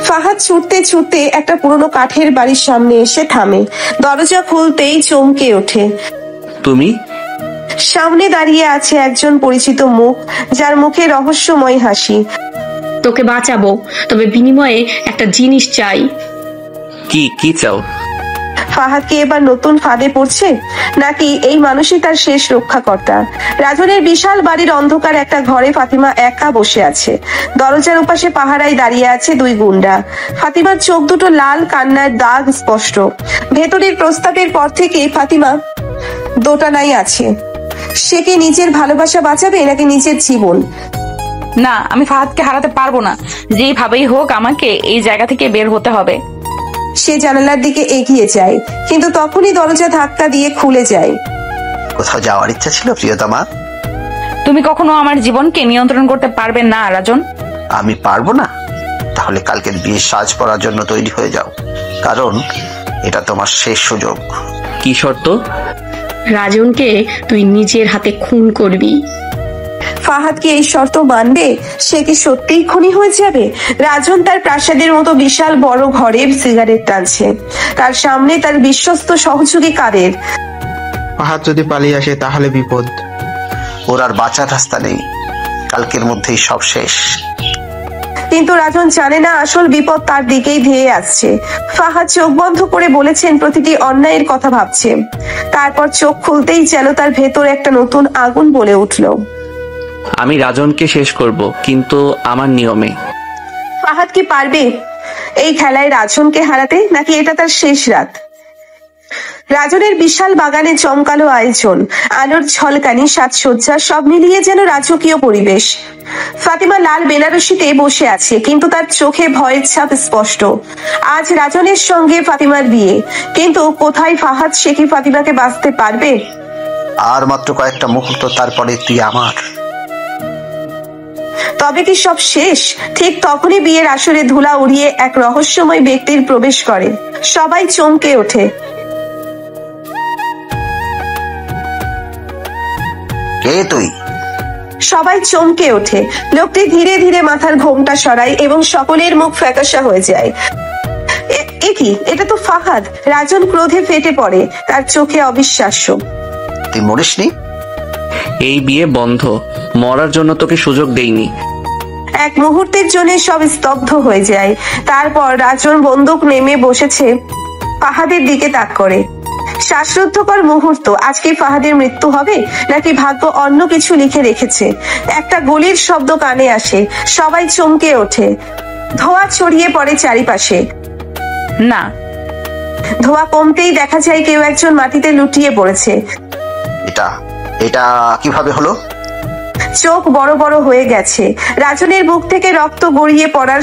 ফাহাদ ছুটতে ছুটতে একটা পুরনো কাঠের বাড়ির সামনে এসে থামে। দরজা খুলতেই চমকে ওঠে। তুমি? সামনে দাঁড়িয়ে আছে একজন পরিচিত মুখ, যার মুখে রহস্যময় হাসি। তোকে বাঁচাবো, তবে বিনিময়ে একটা জিনিস চাই। কি চাও? ফাহাদ কি এবার নতুন ফাঁদে পড়ছে, নাকি এই মানুষই তার শেষ রক্ষাকর্তা? রাজনের বিশাল বাড়ির অন্ধকার একটা ঘরে ফাতিমা একা বসে আছে। দরজার উপাশে পাহারায় দাঁড়িয়ে আছে দুই গুন্ডা। ফাতিমার চোখ দুটো লাল, কান্নার দাগ স্পষ্ট। ভেতরের প্রস্তাবের পর থেকে ফাতিমা দোটানাই আছে। সে কি নিজের ভালোবাসা বাঁচাবে নাকি নিজের জীবন? না, আমি ফাহাদকে হারাতে পারবো না। যেভাবেই হোক আমাকে এই জায়গা থেকে বের হতে হবে। সে জানালার দিকে এগিয়ে যায়, কিন্তু তখনই দরজা ধাক্কা দিয়ে খুলে যায়। কোথাও যাওয়ার ইচ্ছা ছিল প্রিয়তমা? তুমি কখনো আমার জীবনকে নিয়ন্ত্রণ করতে পারবে না রাজন। আমি পারবো না? তাহলে কালকের বিয়ের সাজ পরার জন্য তৈরি হয়ে যাও, কারণ এটা তোমার শেষ সুযোগ। কি শর্ত? রাজনকে তুই নিজের হাতে খুন করবি। ফাহাদ কি এই শর্ত মানবে? সে কি সত্যিই খুনি হয়ে যাবে? রাজন তার প্রাসাদের মতো বিশাল বড় ঘরে সিগারেট টানছে। তার সামনে তার বিশ্বস্ত সহযোগী কাদের। ফাহাদ যদি পালিয়ে আসে তাহলে বিপদ। ওর আর বাঁচার রাস্তা নেই, কালকের মধ্যেই সব শেষ। কিন্তু রাজন জানে না আসল বিপদ তার দিকেই ধেয়ে আসছে। ফাহাদ চোখ বন্ধ করে বলেছেন, প্রতিটি অন্যায়ের কথা ভাবছে। তারপর চোখ খুলতেই যেন তার ভেতর একটা নতুন আগুন বলে উঠল। আমি রাজনকে শেষ করব, কিন্তু আমার নিয়মে। ফাহাদ কি পারবে এই খেলায় রাজনকে হারাতে, নাকি এটা তার শেষ রাত? রাজনের বিশাল বাগানে চমকালো আয়োজন, আলোর ঝলকানি, সাজসজ্জা, সব মিলিয়ে যেন রাজকীয় পরিবেশ। ফাতিমা লাল বেনারসিতে বসে আছে, কিন্তু তার চোখে ভয়ের ছাপ স্পষ্ট। আজ রাজনের সঙ্গে ফাতিমার বিয়ে, কিন্তু কোথায় ফাহাদ? সে কি ফাতিমাকে বাঁচতে পারবে? আর মাত্র কয়েকটা মুহূর্ত, তারপরে তুই আমার। তবে কি সব শেষ? ঠিক তখনই বিয়ের আসরে ধুলা উড়িয়ে এক রহস্যময় ব্যক্তির প্রবেশ করে। সবাই চমকে ওঠে। কে তুই? সবাই চমকে ওঠে। লোকটি ধীরে ধীরে মাথার ঘোমটা সরায় এবং সকলের মুখ ফ্যাকাশা হয়ে যায়। এ কি? এটা তো ফাহাদ! রাজন ক্রোধে ফেটে পড়ে, তার চোখে অবিশ্বাস্য। তুই মরিসনি? এই বিয়ে বন্ধ, মরার জন্য তোকে সুযোগ দেইনি। এক মুহূর্তের জন্য সব স্তব্ধ হয়ে যায়। তারপর রাজন বন্দুক নেমে বসেছে, ফাহাদের দিকে তাক করে। শ্বাসরুদ্ধকর মুহূর্ত। আজকে ফাহাদের মৃত্যু হবে নাকি ভাগ্য অন্য কিছু লিখে রেখেছে? একটা গুলির শব্দ কানে আসে, সবাই চমকে ওঠে। ধোঁয়া ছড়িয়ে পড়ে চারিপাশে। না, ধোঁয়া কমতেই দেখা যায় কেউ একজন মাটিতে লুটিয়ে পড়েছে। এটা এটা কিভাবে হলো? চোখ বড় বড় হয়ে গেছে। রাজনের বুক থেকে রক্ত গড়িয়ে পড়ার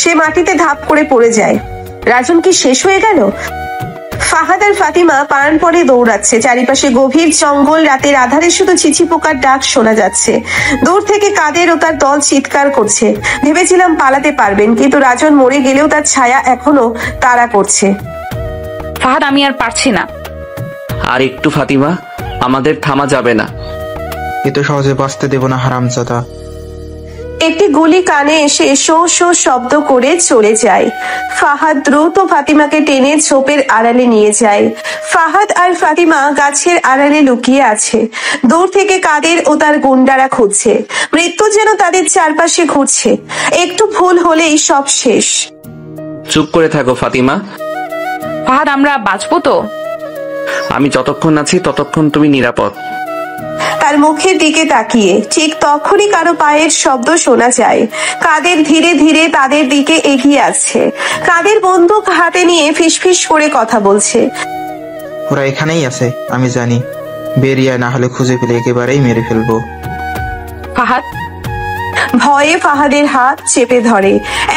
সে মাটিতে ধাপ করে পড়ে যায়। রাজন কি শেষ হয়ে গেল? ফাহাদ আর ফাতিমা প্রাণপণে দৌড়াচ্ছে। চারিপাশে গভীর জঙ্গল, রাতের আধারে শুধু চিচি পোকার ডাক শোনা যাচ্ছে। দূর থেকে কাদের ও তার দল চিৎকার করছে। ভেবেছিলাম পালাতে পারবেন, কিন্তু রাজন মরে গেলেও তার ছায়া এখনো তাড়া করছে। ফাহাদ, আমি আর পারছি না। আর একটু ফাতিমা, আমাদের থামা যাবে না। এত সহজে বাঁচতে দেব না হারামজাদা। একটি গুলি কানে এসে শো শো শব্দ করে চলে যায়। ফাহাদ দ্রুত ফাতিমাকে টেনে ঝোপের আড়ালে নিয়ে যায়। ফাহাদ আর ফাতিমা গাছের আড়ালে লুকিয়ে আছে। দূর থেকে কাদের ও তার গুন্ডারা খুঁজছে। মৃত্যু যেন তাদের চারপাশে ঘুরছে। একটু ভুল হলেই সব শেষ। চুপ করে থাকো ফাতিমা। ফাহাদ, আমরা বাঁচবো তো? আমি যতক্ষণ আছি ততক্ষণ তুমি নিরাপদ। তার মুখের দিকে তাকিয়ে ঠিক তখনই কারো পায়ের শব্দ শোনা যায়। কাদের ধীরে ধীরে তাদের দিকে এগিয়ে আসছে। কাদের বন্দুক হাতে নিয়ে ফিসফিস করে কথা বলছে। ওরা এখানেই আছে, আমি জানি। বেরিয়ে না হলে খুঁজে পেলে একেবারেই মেরে ফেলবো। ফাহাদ। ভয়ে ফাহাদের হাত চেপে ধরে।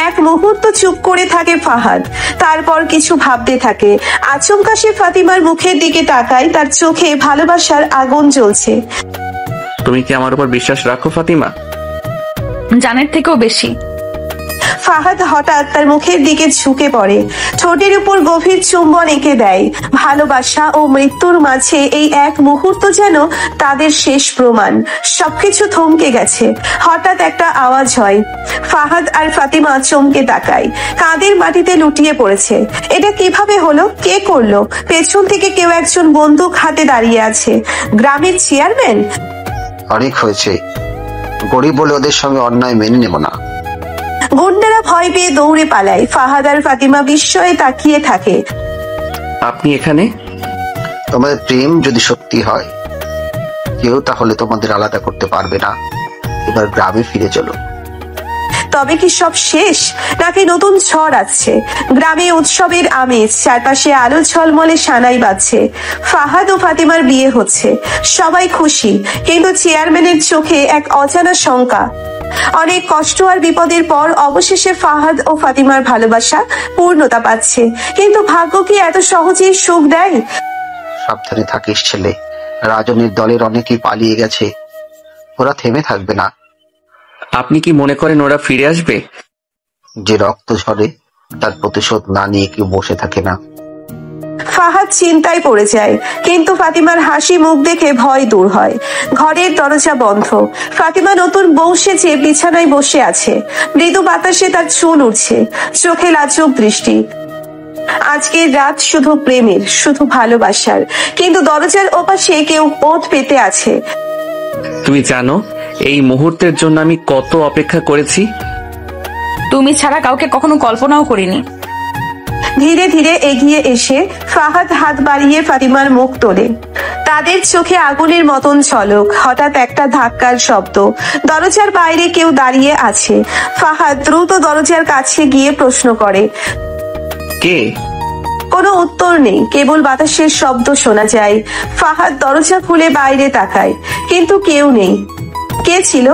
এক মুহূর্ত চুপ করে থাকে ফাহাদ, তারপর কিছু ভাবতে থাকে। আচমকা সে ফাতিমার মুখের দিকে তাকায়। তার চোখে ভালোবাসার আগুন জ্বলছে। তুমি কি আমার উপর বিশ্বাস রাখো ফাতিমা? জানের থেকেও বেশি। ফাহাদ হঠাৎ তার মুখের দিকে ঝুঁকে পড়ে, ঠোঁটের উপর গভীর চুম্বন এঁকে দেয়। ভালোবাসা ও মৃত্যুর মাঝে এই এক মুহূর্ত যেন তাদের শেষ প্রমাণ। সবকিছু থমকে গেছে। হঠাৎ একটা আওয়াজ হয়। ফাহাদ আর ফাতিমা চমকে তাকায়। কাদের মাটিতে লুটিয়ে পড়েছে। এটা কিভাবে হলো? কে করলো? পেছন থেকে কেউ একজন বন্দুক হাতে দাঁড়িয়ে আছে। গ্রামের চেয়ারম্যান? অনেক হয়েছে, গরিব বলে ওদের সঙ্গে অন্যায় মেনে নেব না। গুন্ডারা ভয় পেয়ে দৌড়ে পালায়। ফাহাদ আর ফাতিমা বিস্ময়ে তাকিয়ে থাকে। আপনি এখানে? তোমাদের প্রেম যদি সত্যি হয়, কেউ তাহলে তোমাদের আলাদা করতে পারবে না। এবার গ্রামে ফিরে চলো। তবে কি সব শেষ, নাকি নতুন ঝড় আসছে? গ্রামে উৎসবের আমেজ, চারপাশে আলো ঝলমলে সানাই বাজছে। ফাহাদ ও ফাতিমার বিয়ে হচ্ছে, সবাই খুশি, কিন্তু চেয়ারম্যানের চোখে এক অজানা শঙ্কা। অনেক কষ্ট আর বিপদের পর অবশেষে ফাহাদ ও ফাতিমার ভালোবাসা পূর্ণতা পাচ্ছে, কিন্তু ভাগ্য কি এত সহজেই সুখ দেয়? সাবধানে থাকিস ছেলে, রাজনের দলের অনেকেই পালিয়ে গেছে, ওরা থেমে থাকবে না। আপনি কি মনে করেন ওরা ফিরে আসবে? যে রক্ত ঝরে তার প্রতিশোধ না নিয়ে কেউ বসে থাকে না। ফাহাদ চিন্তায় পড়ে যায়, কিন্তু ফাতিমার হাসি মুখ দেখে ভয় দূর হয়। ঘরের দরজা বন্ধ। ফাতিমা নতুন বউ সেজে বিছানায় বসে আছে। মৃদু বাতাসে তার চুল উঠছে, চোখে লাজুক দৃষ্টি। আজকের রাত শুধু প্রেমের, শুধু ভালোবাসার, কিন্তু দরজার ওপাশে কেউ ওঠ পেতে আছে। তুমি জানো এই মুহূর্তের জন্য আমি কত অপেক্ষা করেছি? তুমি ছাড়া কাউকে কখনো কল্পনাও করিনি। ধীরে ধীরে এগিয়ে এসে ফাহাদ হাত বাড়িয়ে ফাতিমার মুখ তোলে। তাদের চোখে আগুনের মতন ঝলক। হঠাৎ একটা ধাক্কার শব্দ। দরজার বাইরে কেউ দাঁড়িয়ে আছে। ফাহাদ দ্রুত দরজার কাছে গিয়ে প্রশ্ন করে, কে? কোনো উত্তর নেই, কেবল বাতাসের শব্দ শোনা যায়। ফাহাদ দরজা খুলে বাইরে তাকায়, কিন্তু কেউ নেই। কে ছিল?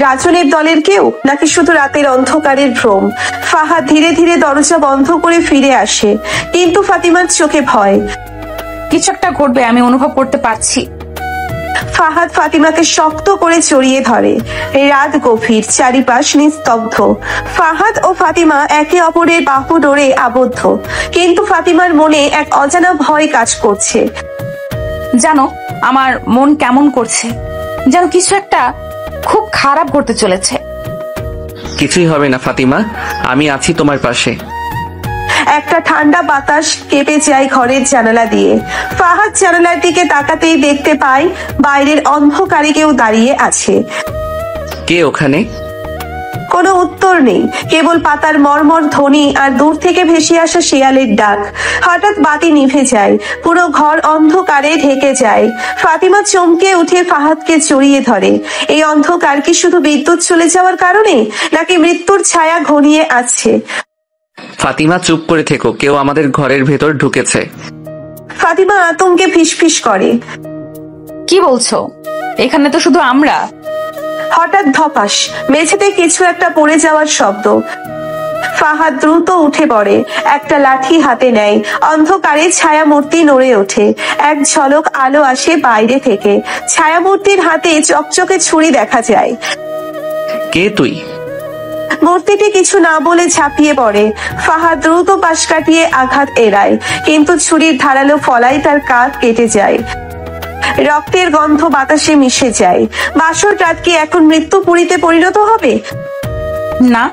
রাজনের দলের কেউ, নাকি শুধু রাতের অন্ধকারের ভ্রম? ফাহাদ ধীরে ধীরে দরজা বন্ধ করে ফিরে আসে, কিন্তু ফাতিমার চোখে ভয়। কিছু একটা ঘটবে, আমি অনুভব করতে পারছি। ফাহাদ ফাতিমাকে শক্ত করে জড়িয়ে ধরে। রাত গভীর, চারিপাশ নিস্তব্ধ। ফাহাদ ও ফাতিমা একে অপরের বাহু ডোরে আবদ্ধ, কিন্তু ফাতিমার মনে এক অজানা ভয় কাজ করছে। জানো, আমার মন কেমন করছে, যেন কিছু একটা খুব খারাপ ঘটতে চলেছে। কিছুই হবে না ফাতিমা, আমি আছি তোমার পাশে। একটা ঠান্ডা বাতাস কেঁপে যায় ঘরের জানালা দিয়ে। ফাহাদ জানালার দিকে তাকাতেই দেখতে পায় বাইরের অন্ধকারে কেউ দাঁড়িয়ে আছে। কে ওখানে? কোনো উত্তর নেই, কেবল পাতার মর্মর ধ্বনি আর দূর থেকে ভেসে আসা শিয়ালের ডাক। হঠাৎ বাতি নিভে যায়, পুরো ঘর অন্ধকারে ঢেকে যায়। ফাতিমা চমকে উঠে ফাহাদকে জড়িয়ে ধরে। এই অন্ধকার কি শুধু বিদ্যুৎ চলে যাওয়ার কারণে, নাকি মৃত্যুর ছায়া ঘনিয়ে আসছে? ফাতিমা চুপ করে থেকো, কেউ আমাদের ঘরের ভেতর ঢুকেছে। ফাতিমা আতঙ্কে ফিসফিস করে। কি বলছো? এখানে তো শুধু আমরা। হঠাৎ ধপাস, মেঝেতে কিছু একটা পড়ে যাওয়ার শব্দ। ফাহাদ দ্রুত উঠে পড়ে, একটা লাঠি হাতে নেয়। অন্ধকারে ছায়ামূর্তি নড়ে ওঠে। এক ঝলক আলো আসে বাইরে থেকে। ছায়ামূর্তির হাতে চকচকে ছুরি দেখা যায়। কে তুই? মূর্তিটি কিছু না বলে ঝাঁপিয়ে পড়ে। ফাহাদ দ্রুত পাশ কাটিয়ে আঘাত এড়ায়, কিন্তু ছুরির ধারালো ফলাই তার কাঁধ কেটে যায়। রক্তের গন্ধ বাতাসে মিশে যায়। বাসর রাত কি এখন মৃত্যুপুরীতে পরিণত হবে? না।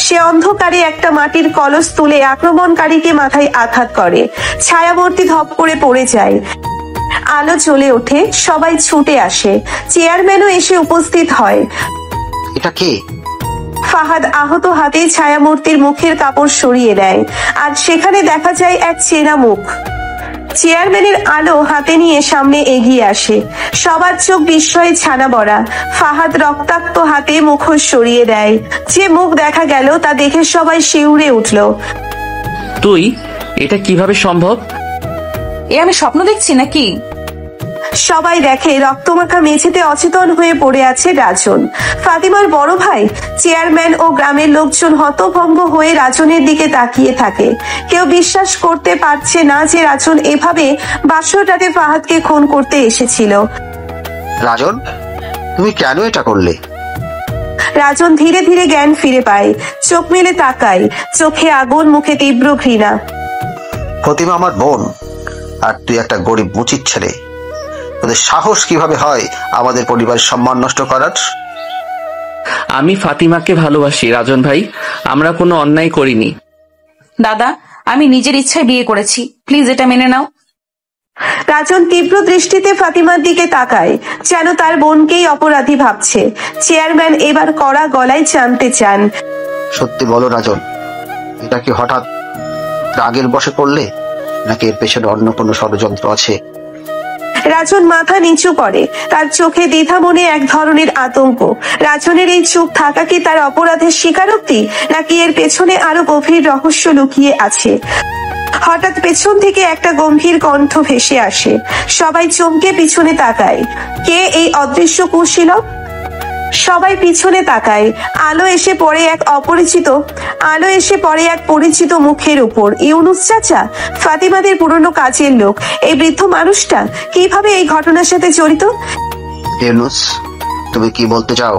সে অন্ধকারে একটা মাটির কলস তুলে আক্রমণকারীকে মাথায় আঘাত করে। ছায়ামূর্তি ধপ করে পড়ে যায়। আলো জ্বলে ওঠে, সবাই ছুটে আসে। চেয়ারম্যানও এসে উপস্থিত হয়। এটা কে? ফাহাদ আহত হাতে ছায়ামূর্তির মুখের কাপড় সরিয়ে দেয়, আর সেখানে দেখা যায় এক চেনা মুখ। চেয়ারম্যানের আলো হাতে নিয়ে সামনে এগিয়ে আসে। সবার চোখ বিস্ময়ে ছানা বড়া। ফাহাদ রক্তাক্ত হাতে মুখোশ সরিয়ে দেয়। যে মুখ দেখা গেল তা দেখে সবাই শিউরে উঠল। তুই? এটা কিভাবে সম্ভব? এ আমি স্বপ্ন দেখছি নাকি? সবাই দেখে রক্তমাখা মেঝেতে অচেতন হয়ে পড়ে আছে রাজন, ফাতিমার বড় ভাই। চেয়ারম্যান ও গ্রামের লোকজন হতভম্ব হয়ে রাজনের দিকে তাকিয়ে থাকে। কেউ বিশ্বাস করতে পারছে না যে রাজন এভাবে বাসর রাতে ফাহাদকে খুন করতে এসেছিল। রাজন, তুমি কেন এটা করলে? রাজন ধীরে ধীরে জ্ঞান ফিরে পায়। চোখ মেলে তাকায়, চোখে আগুন, মুখে তীব্র ঘৃণা। ফতিমা আমার বোন, আর তুই একটা গরিব মুচির ছেলে। ওদের সাহস কিভাবে হয় আমাদের পরিবারের সম্মান নষ্ট করার? আমি ফাতিমাকে ভালোবাসি রাজন ভাই, আমরা কোনো অন্যায় করিনি। দাদা, আমি নিজের ইচ্ছায় বিয়ে করেছি, প্লিজ এটা মেনে নাও। রাজন তীব্র দৃষ্টিতে ফাতিমার দিকে তাকায়, যেন তার বোনকেই অপরাধী ভাবছে। চেয়ারম্যান এবার কড়া গলায় জানতে চান, সত্যি বলো রাজন, এটা কি হঠাৎ রাগের বশে করলে, নাকি এর পেছনে অন্য কোনো ষড়যন্ত্র আছে? রাজন মাথা নিচু করে, তার চোখে দ্বিধা মনে এক ধরনের আতঙ্ক। রাজনের এই চুপ থাকা কি তার অপরাধের স্বীকারোক্তি, নাকি এর পেছনে আরো গভীর রহস্য লুকিয়ে আছে? হঠাৎ পেছন থেকে একটা গম্ভীর কণ্ঠ ভেসে আসে। সবাই চমকে পিছনে তাকায়। কে এই অদৃশ্য কুশীলব? সবাই পিছনে তাকায়। আলো এসে পড়ে এক পরিচিত মুখের উপর। ইউনুস চাচা, ফাতিমাদের পুরনো কাজের লোক। এই বৃদ্ধ মানুষটা কিভাবে এই ঘটনার সাথে জড়িত? ইউনুস, তুমি কি বলতে চাও?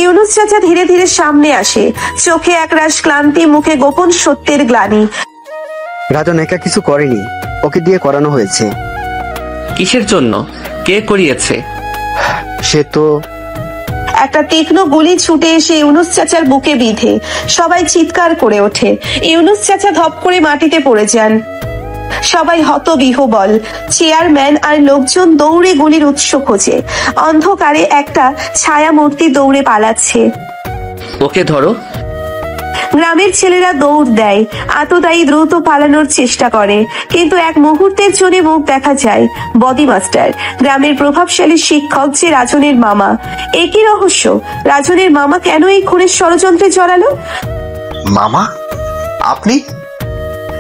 ইউনুস চাচা ধীরে ধীরে সামনে আসে, চোখে একরাশ ক্লান্তি, মুখে গোপন সত্যের গ্লানি। রাজন একা কিছু করেনি, ওকে দিয়ে করানো হয়েছে। কিসের জন্য? কে করিয়েছে? সে তো একটা তীক্ষ্ণ গুলি ছুটে এসে ইউনুস চাচার বুকে বিঁধে। সবাই চিৎকার করে ওঠে। ইউনুস চাচা ধপ করে মাটিতে পড়ে যান। সবাই হতবিহ্বল। চেয়ারম্যান আর লোকজন দৌড়ে গুলির উৎস খোঁজে। অন্ধকারে একটা ছায়ামূর্তি দৌড়ে পালাচ্ছে। ওকে ধরো। গ্রামের ছেলেরা দৌড় দেয়, আততায়ী দ্রুত পালানোর চেষ্টা করে, কিন্তু এক মুহূর্তের জন্য মুখ দেখা যায়। বদি মাস্টার, গ্রামের প্রভাবশালী শিক্ষক, যে রাজনের মামা। একই রহস্য, রাজনের মামা কেন এই খুনের ষড়যন্ত্রে জড়ালো? মামা? আপনি?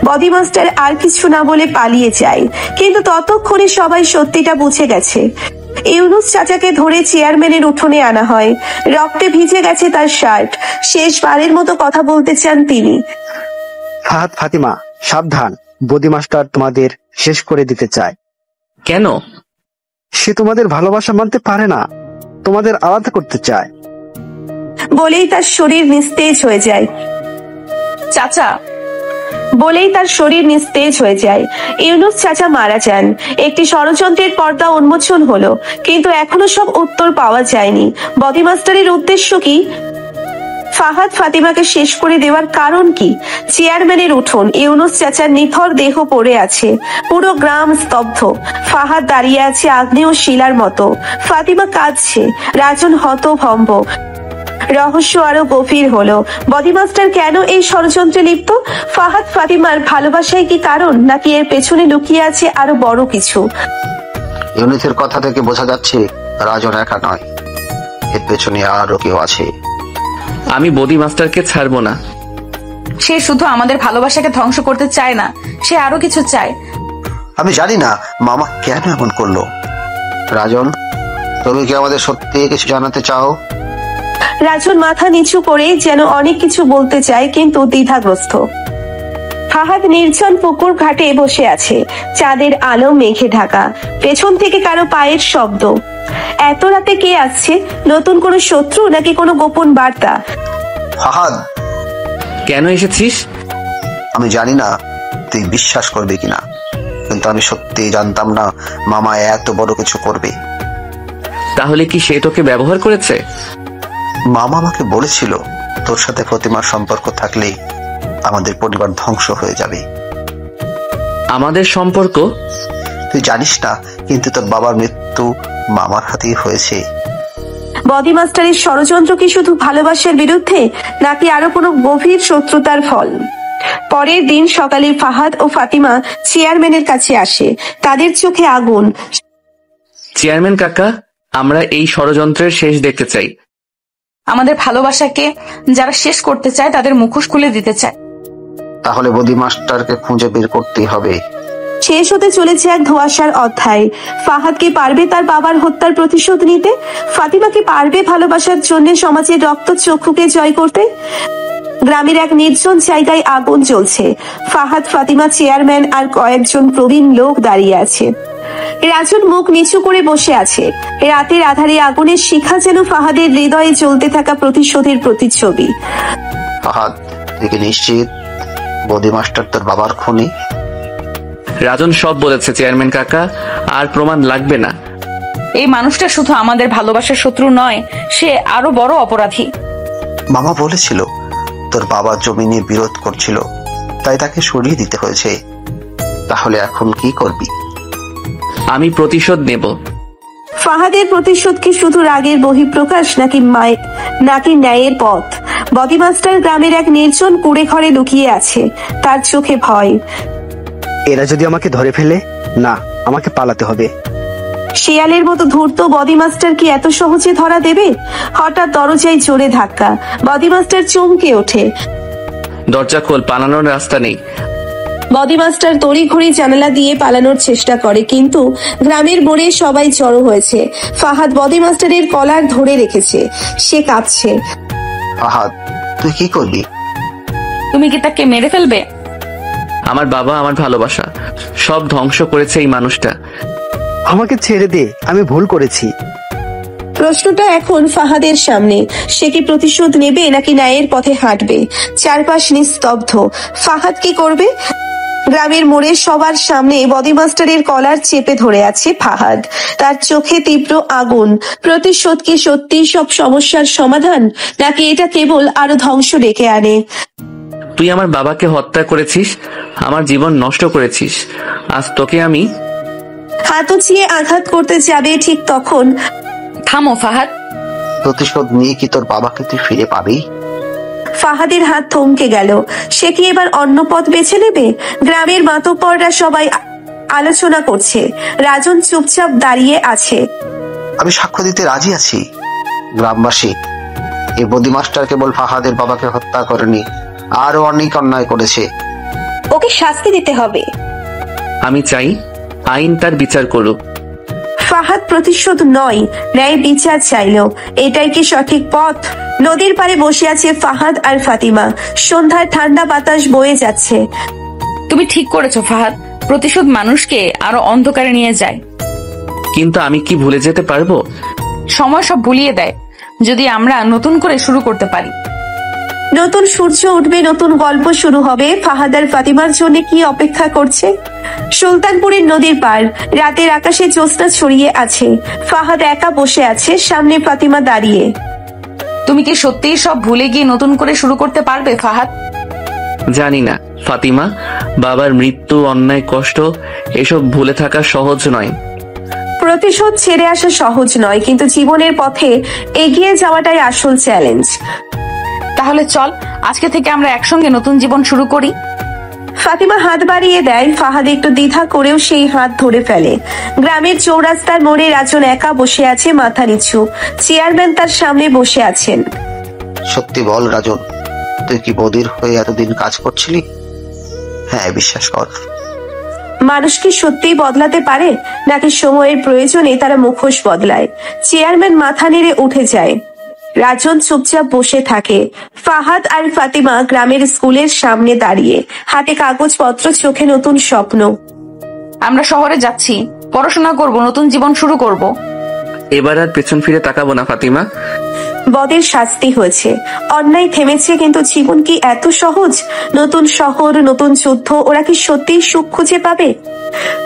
বদি মাস্টার আর কিছু না বলে পালিয়ে যায়, কিন্তু ততক্ষণে সবাই সত্যিটা বুঝে গেছে। ইউনুস চাচাকে ধরে চেয়ারম্যানের উঠোনে আনা হয়। রক্তে ভিজে গেছে তার শার্ট। শেষবারের মতো কথা বলতে চান তিনি। ফাহাদ, ফাতিমা সাবধান, বদি মাস্টার তোমাদের শেষ করে দিতে চায়। কেন? সে তোমাদের ভালোবাসা মানতে পারে না, তোমাদের আলাদা করতে চায়। বলেই তার শরীর নিস্তেজ হয়ে যায়। ইউনুস চাচা মারা যান। একটি ষড়যন্ত্রের পর্দা উন্মোচন হলো, কিন্তু এখনো সব উত্তর পাওয়া যায়নি। বদি মাস্টারের উদ্দেশ্য কি? ফাহাদ ফাতিমাকে শেষ করে দেওয়ার কারণ কি? চেয়ারম্যানের উঠোন, ইউনুস চাচার নিথর দেহ পড়ে আছে, পুরো গ্রাম স্তব্ধ। ফাহাদ দাঁড়িয়ে আছে আগ্নেয় শিলার মতো, ফাতিমা কাঁদছে, রাজন হতভম্ব। রহস্য আরো গভীর হলো। বডি মাস্টার কেন এই ষড়যন্ত্রে লিপ্ত? ফাহাদ ফাতিমার ভালোবাসায় কি কারণ, নাকি এর পেছনে লুকিয়ে আছে আরো বড় কিছু? ইউনিসের কথা থেকে বোঝা যাচ্ছে রাজন একা নয়, এর পেছনে আরো কেউ আছে। আমি বডি মাস্টারকে ছাড়বো না। সে শুধু আমাদের ভালোবাসাকে ধ্বংস করতে চায় না, সে আরো কিছু চায়। আমি জানি না মামা কেন এমন করলো। রাজন, তুমি কি আমাদের সত্যি কিছু জানাতে চাও? রাজন মাথা নিচু করে যেন অনেক কিছু বলতে চায়, কিন্তু দ্বিধাগ্রস্ত। ফাহাদ নির্জন পুকুর ঘাটে বসে আছে, চাঁদের আলো মেঘে ঢাকা, পেছন থেকে কারো পায়ের শব্দ। এত রাতে কে আসছে? নতুন কোনো শত্রু নাকি কোনো গোপন বার্তা? ফাহাদ, কেন এসেছিস? আমি জানি না তুই বিশ্বাস করবে কিনা, কিন্তু আমি সত্যি জানতাম না মামা এত বড় কিছু করবে। তাহলে কি সে তোকে ব্যবহার করেছে? মামা আমাকে বলেছিল তোর সাথে ফতিমার সম্পর্ক থাকলে আমাদের পরিবার ধ্বংস হয়ে যাবে। আমাদের সম্পর্ক? তুই জানিস না, কিন্তু তোর বাবার মৃত্যু মামার হাতেই হয়েছে। বডি মাস্টারের ষড়যন্ত্র কি শুধু ভালোবাসার বিরুদ্ধে, নাকি আরো কোনো গভীর শত্রুতার ফল? পরের দিন সকালে ফাহাদ ও ফাতিমা চেয়ারম্যানের কাছে আসে, তাদের চোখে আগুন। চেয়ারম্যান কাকা, আমরা এই ষড়যন্ত্রের শেষ দেখতে চাই। আমাদের ভালোবাসাকে যারা শেষ করতে চায় তাদের মুখোশ খুলে দিতে চায়। তাহলে বডি মাস্টারকে খুঁজে বের করতেই হবে। শেষ হতে চলেছে এক ধোঁয়াশার অধ্যায়। ফাহাদ কি পারবে তার বাবার হত্যার প্রতিশোধ নিতে? ফাতিমা কি পারবে ভালোবাসার জন্য সমাজের রক্ত চক্ষুকে জয় করতে? গ্রামের এক নির্জন জায়গায় আগুন জ্বলছে। ফাহাদ, ফাতিমা, চেয়ারম্যান আর কয়েকজন প্রবীণ লোক দাঁড়িয়ে আছে। রাজন মুখ নিচু করে বসে আছে। রাতের আধারে আগুনের শিখা যেন ফাহাদের হৃদয়ে জ্বলতে থাকা প্রতিশোধের প্রতিচ্ছবি। ফাহাদ, তুই কি নিশ্চিত বডি মাস্টার তোর বাবার খুনি? রাজন সব বলেছে চেয়ারম্যান কাকা, আর প্রমাণ লাগবে না। এই মানুষটা শুধু আমাদের ভালোবাসার শত্রু নয়, সে আরো বড় অপরাধী। মামা বলেছিল তোর বাবা জমি নিয়ে বিরোধ করছিল, তাই তাকে সরিয়ে দিতে হয়েছে। তাহলে এখন কি করবি? আমি প্রতিশোধ নেব। ফাহাদের প্রতিশোধ কি শুধু রাগের বহিঃপ্রকাশ, নাকি ন্যায়ের পথ? বডি মাস্টার গ্রামের এক নির্জন কুড়ে ঘরে লুকিয়ে আছে, তার চোখে ভয়। এরা যদি আমাকে ধরে ফেলে, না, আমাকে পালাতে হবে। শিয়ালের মতো ধূর্ত বডি মাস্টার কি এত সহজে ধরা দেবে? হঠাৎ দরজায় জোরে ধাক্কা। বডি মাস্টার চমকে ওঠে। দরজা খোল, পালানোর রাস্তা নেই। বডি মাস্টার তড়িঘড়ি জানালা দিয়ে পালানোর চেষ্টা করে, কিন্তু গ্রামের মোড়ে সবাই জড়ো হয়েছে। ফাহাদ বডি মাস্টারের কলার ধরে রেখেছে, সে কাঁপছে। ফাহাদ, তুই কি করবি? তুমি কি তাকে মেরে ফেলবে? আমার বাবা, আমার ভালোবাসা সব ধ্বংস করেছে এই মানুষটা। আমাকে ছেড়ে দে, আমি ভুল করেছি। প্রশ্নটা এখন ফাহাদের সামনে। সে কি প্রতিশোধ নেবে নাকি ন্যায়ের পথে হাঁটবে? চারপাশ নিস্তব্ধ। ফাহাদ কি করবে? গ্রামের মোড়ে সবার সামনে বডি মাস্টারের কলার চেপে ধরে আছে ফাহাদ, তার চোখে তীব্র আগুন। প্রতিশোধ কি সত্যি সব সমস্যার সমাধান, নাকি এটা কেবল আরো ধ্বংস ডেকে আনে? তুই আমার বাবাকে হত্যা করেছিস, আমার জীবন নষ্ট করেছিস। আজ তোকে আমি। হাত উঁচিয়ে আঘাত করতে যাবে, ঠিক তখন থামো ফাহাদ। প্রতিশোধ নিয়ে কি তোর বাবাকে তুই ফিরে পাবি? ফাহাদের হাত থমকে গেল। সে কি এবার অন্য পথ বেছে নেবে? গ্রামের মাতব্বররা সবাই আলোচনা করছে। রাজন চুপচাপ দাঁড়িয়ে আছে। আমি সাক্ষ্য দিতে রাজি আছি। গ্রামবাসী, এই বডি মাস্টার কেবল ফাহাদের বাবাকে হত্যা করেনি, আরো অনেক অন্যায় করেছে। ওকে শাস্তি দিতে হবে। আমি চাই আইন তার বিচার করুক। ফাহাদ প্রতিশোধ নয়, ন্যায় বিচার চাইল। এটাই কি সঠিক পথ? নদীর পাড়ে বসে আছে ফাহাদ আর ফাতিমা। সন্ধ্যার ঠান্ডা বাতাস বয়ে যাচ্ছে। তুমি ঠিক করেছো ফাহাদ, প্রতিশোধ মানুষকে আরো অন্ধকারে নিয়ে যায়। কিন্তু আমি কি ভুলে যেতে পারবো? সময় সব ভুলিয়ে দেয়, যদি আমরা নতুন করে শুরু করতে পারি। নতুন সূর্য উঠবে, নতুন গল্প শুরু হবে। ফাহাদ আর ফাতিমার জন্য কি অপেক্ষা করছে? সুলতানপুরের নদীর পার, রাতের আকাশে জ্যোৎস্না ছড়িয়ে আছে। ফাহাদ একা বসে আছে, সামনে ফাতিমা দাঁড়িয়ে। তুমি কি সত্যিই সব ভুলে গিয়ে নতুন করে শুরু করতে পারবে ফাহাদ? জানি না ফাতিমা, বাবার মৃত্যু, অন্যায়, কষ্ট এসব ভুলে থাকা সহজ নয়। প্রতিশোধ ছেড়ে আসা সহজ নয়, কিন্তু জীবনের পথে এগিয়ে যাওয়াটাই আসল চ্যালেঞ্জ। তাহলে চল আজকে থেকে আমরা একসঙ্গে নতুন জীবন শুরু করি। ফাতিমা হাত বাড়িয়ে দেয়। ফাহাদ একটু দ্বিধা করেও সেই হাত ধরে ফেলে। গ্রামের চৌরাস্তার মোড়ে রাজন একা বসে আছে, মাথা নিচু। চেয়ারম্যান তার সামনে বসে আছেন। সত্যি বল রাজন, তুই কি বদির হয়ে এতদিন কাজ করছিলি? হ্যাঁ, বিশ্বাস কর। মানুষ কি সত্যিই বদলাতে পারে, নাকি সময়ের প্রয়োজনে তারা মুখোশ বদলায়? চেয়ারম্যান মাথা নেড়ে উঠে যায়। রাজন চুপচাপ বসে থাকে। ফাহাদ আর ফাতিমা গ্রামের স্কুলের সামনে দাঁড়িয়ে, হাতে কাগজপত্র, চোখে নতুন স্বপ্ন। আমরা শহরে যাচ্ছি, পড়াশোনা করব, নতুন জীবন শুরু করব। এবার আর পেছন ফিরে তাকাবো না ফাতিমা। বদের শাস্তি হয়েছে, অন্যায় থেমেছে, কিন্তু জীবন কি এত সহজ? নতুন শহর, নতুন যুদ্ধ, ওরা কি সত্যিই সুখ খুঁজে পাবে?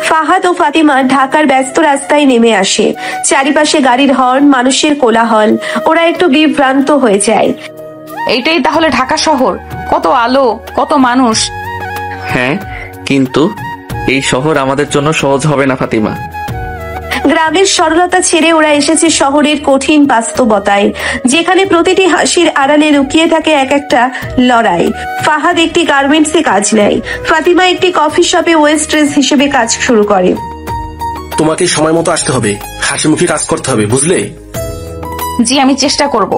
ফাহাদ ও ফাতিমা ঢাকার ব্যস্ত রাস্তায় নেমে আসে। চারিপাশে গাড়ির হর্ন, মানুষের কোলাহল। ওরা একটু বিভ্রান্ত হয়ে যায়। এইটাই তাহলে ঢাকা শহর? কত আলো, কত মানুষ। হ্যাঁ, কিন্তু এই শহর আমাদের জন্য সহজ হবে না ফাতিমা। গ্রামের সরলতা ছেড়ে ওরা এসেছে শহরের কঠিন বাস্তবতায়, যেখানে প্রতিটি হাসির আড়ালে লুকিয়ে থাকে এক একটা লড়াই। ফাহাদ একটি গার্মেন্টসে কাজ নেয়। ফাতিমা একটি কফি শপে ওয়েস্ট্রেস হিসেবে কাজ শুরু করে। তোমাকে সময় মতো আসতে হবে, হাসি মুখে কাজ করতে হবে, বুঝলে? জি, আমি চেষ্টা করব।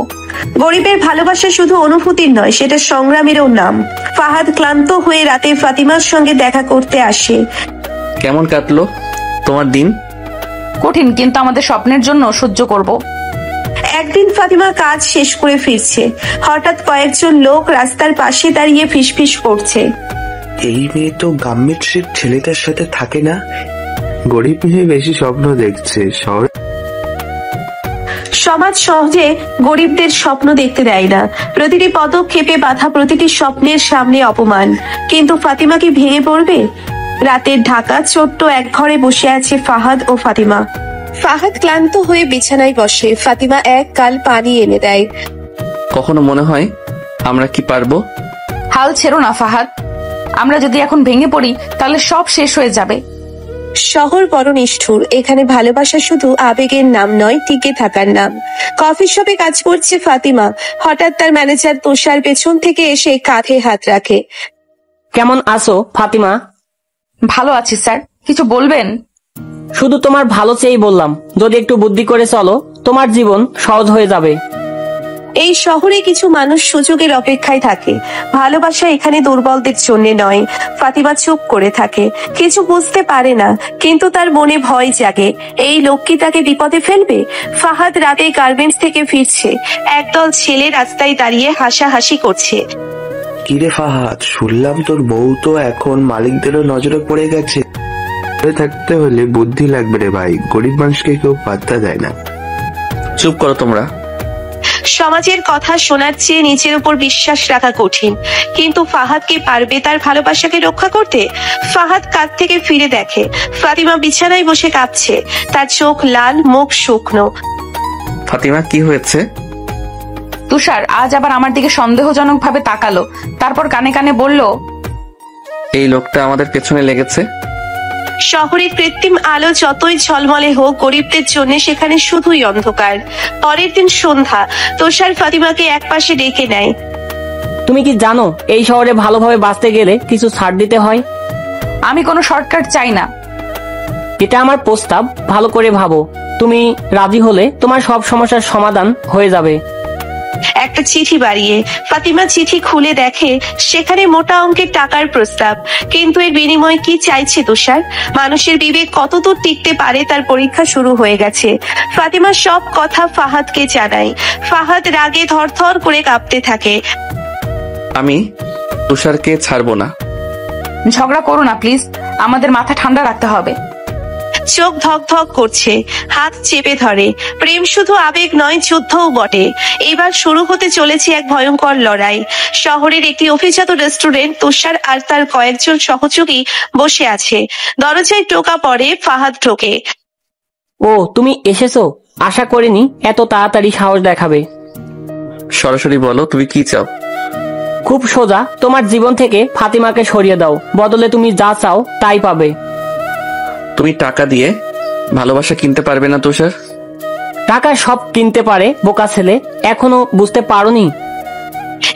গরিবের ভালোবাসা শুধু অনুভূতির নয়, সেটা সংগ্রামেরও নাম। ফাহাদ ক্লান্ত হয়ে রাতে ফাতিমার সঙ্গে দেখা করতে আসে। কেমন কাটলো তোমার দিন? কঠিন, কিন্তু আমাদের স্বপ্নের জন্য সহ্য করব। একদিন ফাতিমা কাজ শেষ করে ফিরছে। হঠাৎ কয়েকজন লোক রাস্তার পাশে দাঁড়িয়ে ফিসফিস করছে। এই মেয়ে তো গাম্মেট্রির ছেলেটার সাথে থাকে না? গরিব মেয়ে বেশি স্বপ্ন দেখছে। সমাজ সহজে গরিবদের স্বপ্ন দেখতে দেয় না। প্রতিটি পদক্ষেপে বাধা, প্রতিটি স্বপ্নের সামনে অপমান। কিন্তু ফাতিমা কি ভেঙে পড়বে? রাতের ঢাকা, ছোট্ট এক ঘরে বসে আছে ফাহাদ ও ফাতিমা। ফাহাদ ক্লান্ত হয়ে বিছানায় বসে। ফাতিমা এক কাল পানি এনে দেয়। কখনো মনে হয় আমরা কি পারবো? হাল ছেড়ো না ফাহাদ, আমরা যদি এখন ভেঙে পড়ি তাহলে সব শেষ হয়ে যাবে। শহর বড় নিষ্ঠুর। এখানে ভালোবাসা শুধু আবেগের নাম নয়, টিকে থাকার নাম। কফি শপে কাজ করছে ফাতিমা। হঠাৎ তার ম্যানেজার তুষার পেছন থেকে এসে কাঁধে হাত রাখে। কেমন আছো ফাতিমা? ভালো আছি স্যার, কিছু বলবেন? শুধু তোমার ভালো চেয়েই বললাম, যদি একটু বুদ্ধি করে চলো তোমার জীবন সহজ হয়ে যাবে। এই শহরে কিছু মানুষ সুযোগের অপেক্ষায় থাকে। ভালোবাসা এখানে দুর্বলদের জন্য নয়। ফাতিমা চুপ করে থাকে, কিছু বুঝতে পারে না, কিন্তু তার মনে ভয় জাগে। এই লোক কি তাকে বিপদে ফেলবে? ফাহাদ রাতে গার্মেন্টস থেকে ফিরছে। একদল ছেলে রাস্তায় দাঁড়িয়ে হাসাহাসি করছে। কিরে ফাহাদ, শুনলাম তোর বউ তো এখন মালিকদেরও নজরে পড়ে গেছে। থাকতে হলে বুদ্ধি লাগবে রে ভাই, গরিব মানুষকে কেউ পাত্তা দেয় না। চুপ করো তোমরা। সমাজের কথা শোনার চেয়ে নিজের উপর বিশ্বাস রাখা কঠিন, কিন্তু ফাহাদ কি পারবে তার ভালোবাসাকে রক্ষা করতে? ফাহাদ কাঁধ থেকে ফিরে দেখে ফাতিমা বিছানায় বসে কাঁদছে। তার চোখ লাল, মুখ শুকনো। ফাতিমা, কি হয়েছে? তুষার আজ আবার আমার দিকে সন্দেহজনক ভাবে তাকালো, তারপর কানে কানে বলল, এই লোকটা আমাদের পেছনে লেগেছে। শহরের কৃত্রিম আলো যতই ঝলমলে হোক, গরিবদের জন্য সেখানে শুধুই অন্ধকার। পরের দিন সন্ধ্যা, তুষার ফাতিমাকে একপাশে ডেকে নেয়। তুমি কি জানো এই শহরে ভালোভাবে বাঁচতে গেলে কিছু ছাড় দিতে হয়? আমি কোনো শর্টকাট চাই না। এটা আমার প্রস্তাব, ভালো করে ভাবো। তুমি রাজি হলে তোমার সব সমস্যার সমাধান হয়ে যাবে। একটা চিঠি বাড়িয়ে ফাতিমা চিঠি খুলে দেখে সেখানে মোটা অঙ্কের টাকার প্রস্তাব। কিন্তু এর বিনিময়ে কি চাইছে তুষার? মানুষের বিবেক কতদূর টিকতে পারে তার পরীক্ষা শুরু হয়ে গেছে। ফাতিমা সব কথা ফাহাদকে জানায়। ফাহাদ রাগে থরথর করে কাঁপতে থাকে। আমি তুষারকে ছাড়বো না। ঝগড়া করো না প্লিজ, আমাদের মাথা ঠান্ডা রাখতে হবে। চোখ ধক ধক করছে, হাত চেপে ধরে। প্রেম শুধু আবেগ নয়, যুদ্ধও বটে। এবার শুরু হতে চলেছে এক ভয়ঙ্কর লড়াই। শহরের একটি অভিজাত রেস্টুরেন্ট। তুষার আর তার কয়েকজন সহযোগী বসে আছে। দরজায় টোকা পড়ে, ফাহাদ ঢোকে। ও, তুমি এসেছো? আশা করিনি এত তাড়াতাড়ি সাহস দেখাবে। সরাসরি বলো তুমি কি চাও। খুব সোজা, তোমার জীবন থেকে ফাতিমাকে সরিয়ে দাও, বদলে তুমি যা চাও তাই পাবে। তুমি টাকা দিয়ে ভালোবাসা কিনতে পারবে না তুষার। টাকা সব কিনতে পারে বোকা ছেলে, এখনো বুঝতে পারোনি?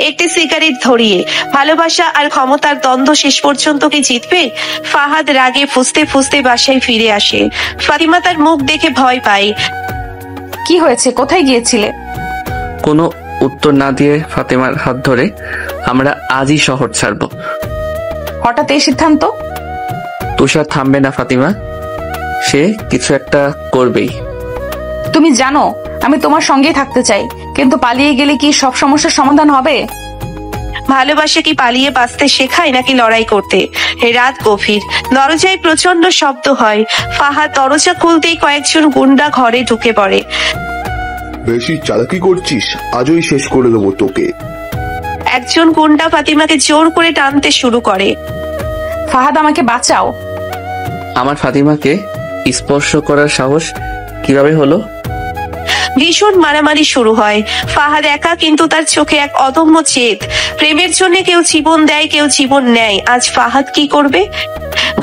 একটি সিগারেট ধরিয়ে ভালোবাসা আর ক্ষমতার দ্বন্দ্ব শেষ পর্যন্ত কি জিতবে? ফাহাদ রাগে ফুঁসতে ফুঁসতে বাসায় ফিরে আসে। ফাতিমা তার মুখ দেখে ভয় পায়। কি হয়েছে? কোথায় গিয়েছিলে? কোনো উত্তর না দিয়ে ফাতিমার হাত ধরে আমরা আজই শহর ছাড়বো। হঠাৎ এই সিদ্ধান্ত? তুষার থামবে না ফাতিমা, সে কিছু একটা করবেই। তুমি জানো আমি তোমার সঙ্গেই থাকতে চাই, কিন্তু পালিয়ে গেলে কি সব সমস্যার সমাধান হবে? ভালোবাসা কি পালিয়ে বাঁচতে শেখায় নাকি লড়াই করতে? রাত গভীর, দরজায় প্রচন্ড শব্দ হয়। ফাহাদ দরজা খুলতেই কয়েকজন গুন্ডা ঘরে ঢুকে পড়ে। বেশি চালাকি করছিস, আজই শেষ করে দেবো তোকে। একজন গুন্ডা ফাতিমাকে জোর করে টানতে শুরু করে। ফাহাদ আমাকে বাঁচাও। আমার ফাতিমাকে স্পর্শ করার সাহস কিভাবে হলো? ভীষণ মারামারি শুরু হয়। ফাহাদ একা, কিন্তু তার চোখে এক অদম্য জেদ। প্রেমের জন্য কেউ জীবন দেয়, কেউ জীবন নেয়। আজ ফাহাদ কি করবে?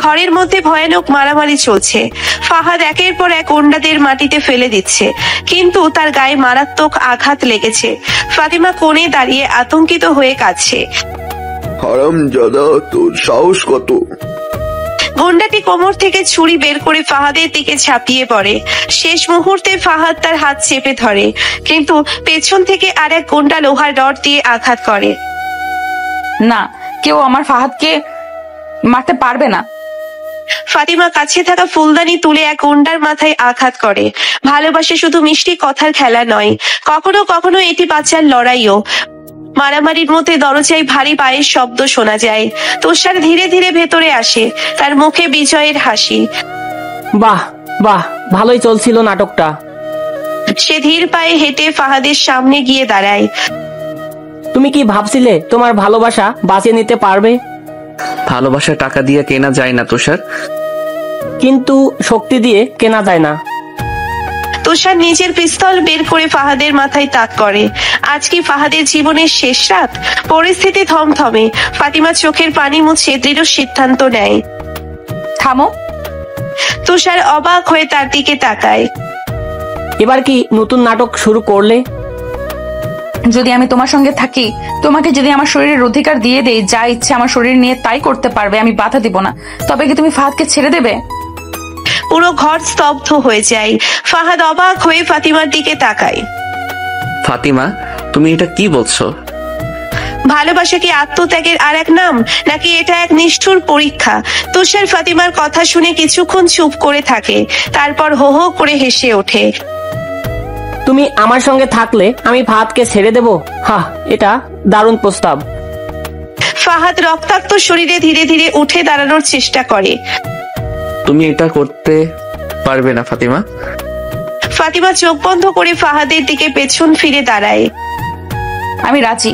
ঘরের মধ্যে ভয়ানক মারামারি চলছে। ফাহাদ একের পর এক গুন্ডাদের মাটিতে ফেলে দিচ্ছে, কিন্তু তার গায়ে মারাত্মক আঘাত লেগেছে। ফাতিমা কোণে দাঁড়িয়ে আতঙ্কিত হয়ে কাঁদছে। হারামজাদা, তোর সাহস কত? গুন্ডাটি কোমর থেকে ছুরি বের করে ফাহাদের দিকে ঝাঁপিয়ে পড়ে। শেষ মুহূর্তে ফাহাদ তার হাত চেপে ধরে, কিন্তু পেছন থেকে আর এক গুন্ডা লোহার রড দিয়ে আঘাত করে। না, কেউ আমার ফাহাদকে মারতে পারবে না। ফাতিমা কাছে থাকা ফুলদানি তুলে এক গুন্ডার মাথায় আঘাত করে। ভালোবাসা শুধু মিষ্টি কথার খেলা নয়, কখনো কখনো এটি বাঁচার লড়াইও। মারামারির মধ্যে দরজায় ভারী পায়ের শব্দ শোনা যায়। তুষার ধীরে ধীরে ভেতরে আসে, তার মুখে বিজয়ের হাসি। বাহ বাহ, ভালোই চলছিল নাটকটা। সে ধীর পায়ে হেঁটে ফাহাদের সামনে গিয়ে দাঁড়ায়। তুমি কি ভাবছিলে তোমার ভালোবাসা বাঁচিয়ে নিতে পারবে? ভালোবাসা টাকা দিয়ে কেনা যায় না তুষার। কিন্তু শক্তি দিয়ে কেনা যায় না। তুষার নিজের পিস্তল বের করে ফাহাদের মাথায় তাক করে। আজ কি ফাহাদের জীবনের শেষ রাত? পরিস্থিতি থমথমে। ফাতিমা চোখের পানি মুছে দৃঢ় সিদ্ধান্ত নেয়। থামো। তুষার অবাক হয়ে তার দিকে তাকায়। এবার কি নতুন নাটক শুরু করলে? যদি আমি তোমার সঙ্গে থাকি, তোমাকে যদি আমার শরীরের অধিকার দিয়ে দেই, যা ইচ্ছে আমার শরীর নিয়ে তাই করতে পারবে, আমি বাধা দিব না, তবে কি তুমি ফাহাদকে ছেড়ে দেবে? পুরো ঘর স্তব্ধ হয়ে যায়। ফাহাদ অবাক হয়ে ফাতিমার দিকে তাকায়। ফাতিমা, তুমি এটা কি বলছো? ভালোবাসা কি আত্মত্যাগের আর এক নাম, নাকি এটা এক নিষ্ঠুর পরীক্ষা? তুষার ফাতিমার কথা শুনে কিছুক্ষণ চুপ করে থাকে, তারপর হো হো করে হেসে ওঠে। তুমি আমার সঙ্গে থাকলে আমি ফাহাদকে ছেড়ে দেব? হা, এটা দারুণ প্রস্তাব। ফাহাদ রক্তাক্ত শরীরে ধীরে ধীরে উঠে দাঁড়ানোর চেষ্টা করে। তুমি এটা করতে পারবে না ফাতিমা। ফাতিমা চোখ বন্ধ করে ফাহাদের দিকে পেছন ফিরে দাঁড়ায়। আমি রাজি।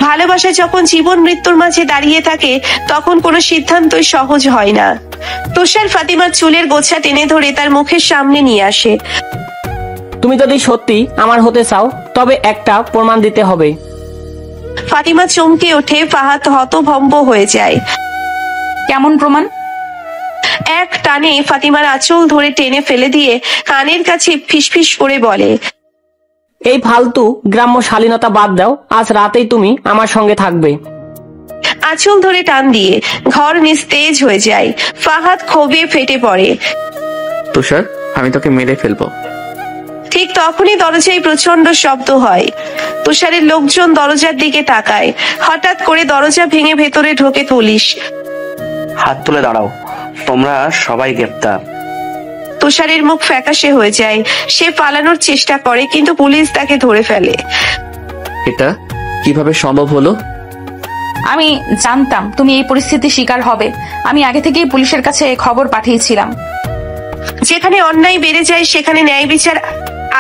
ভালোবাসা যখন জীবন মৃত্যুর মাঝে দাঁড়িয়ে থাকে, তখন কোনো সিদ্ধান্তই সহজ হয় না। তুষার ফাতিমার চুলের গোছা টেনে ধরে তার মুখের সামনে নিয়ে আসে। তুমি যদি সত্যি আমার হতে চাও, তবে একটা প্রমাণ দিতে হবে। ফাতিমা চমকে ওঠে। ফাহাদ হতভম্ব হয়ে যায়। কেমন প্রমাণ? এক টানে ফাতিমার আঁচল ধরে টেনে ফেলে দিয়ে কানের কাছে ফিসফিস করে বলে, এই ফালতু গ্রাম্য শালীনতা বাদ দাও, আজ রাতেই তুমি আমার সঙ্গে থাকবে। আঁচল ধরে টান দিয়ে ঘর নিস্তেজ হয়ে যায়। ফাহাদ ক্ষোভে ফেটে পড়ে। তুষার, আমি তোকে মেরে ফেলবো। ঠিক তখনই দরজায় প্রচন্ড শব্দ হয়। তুষারের লোকজন দরজার দিকে তাকায়। হঠাৎ করে দরজা ভেঙে ভেতরে ঢোকে পুলিশ। হাত তুলে দাঁড়াও, তোমরা সবাই গ্রেপ্তার। তুষারের মুখ ফ্যাকাশে হয়ে যায়। সে পালানোর চেষ্টা করে, কিন্তু পুলিশ তাকে ধরে ফেলে। এটা কিভাবে সম্ভব হলো? আমি জানতাম তুমি এই পরিস্থিতির শিকার হবে। আমি আগে থেকেই পুলিশের কাছে খবর পাঠিয়েছিলাম। যেখানে অন্যায় বেড়ে যায়, সেখানে ন্যায় বিচার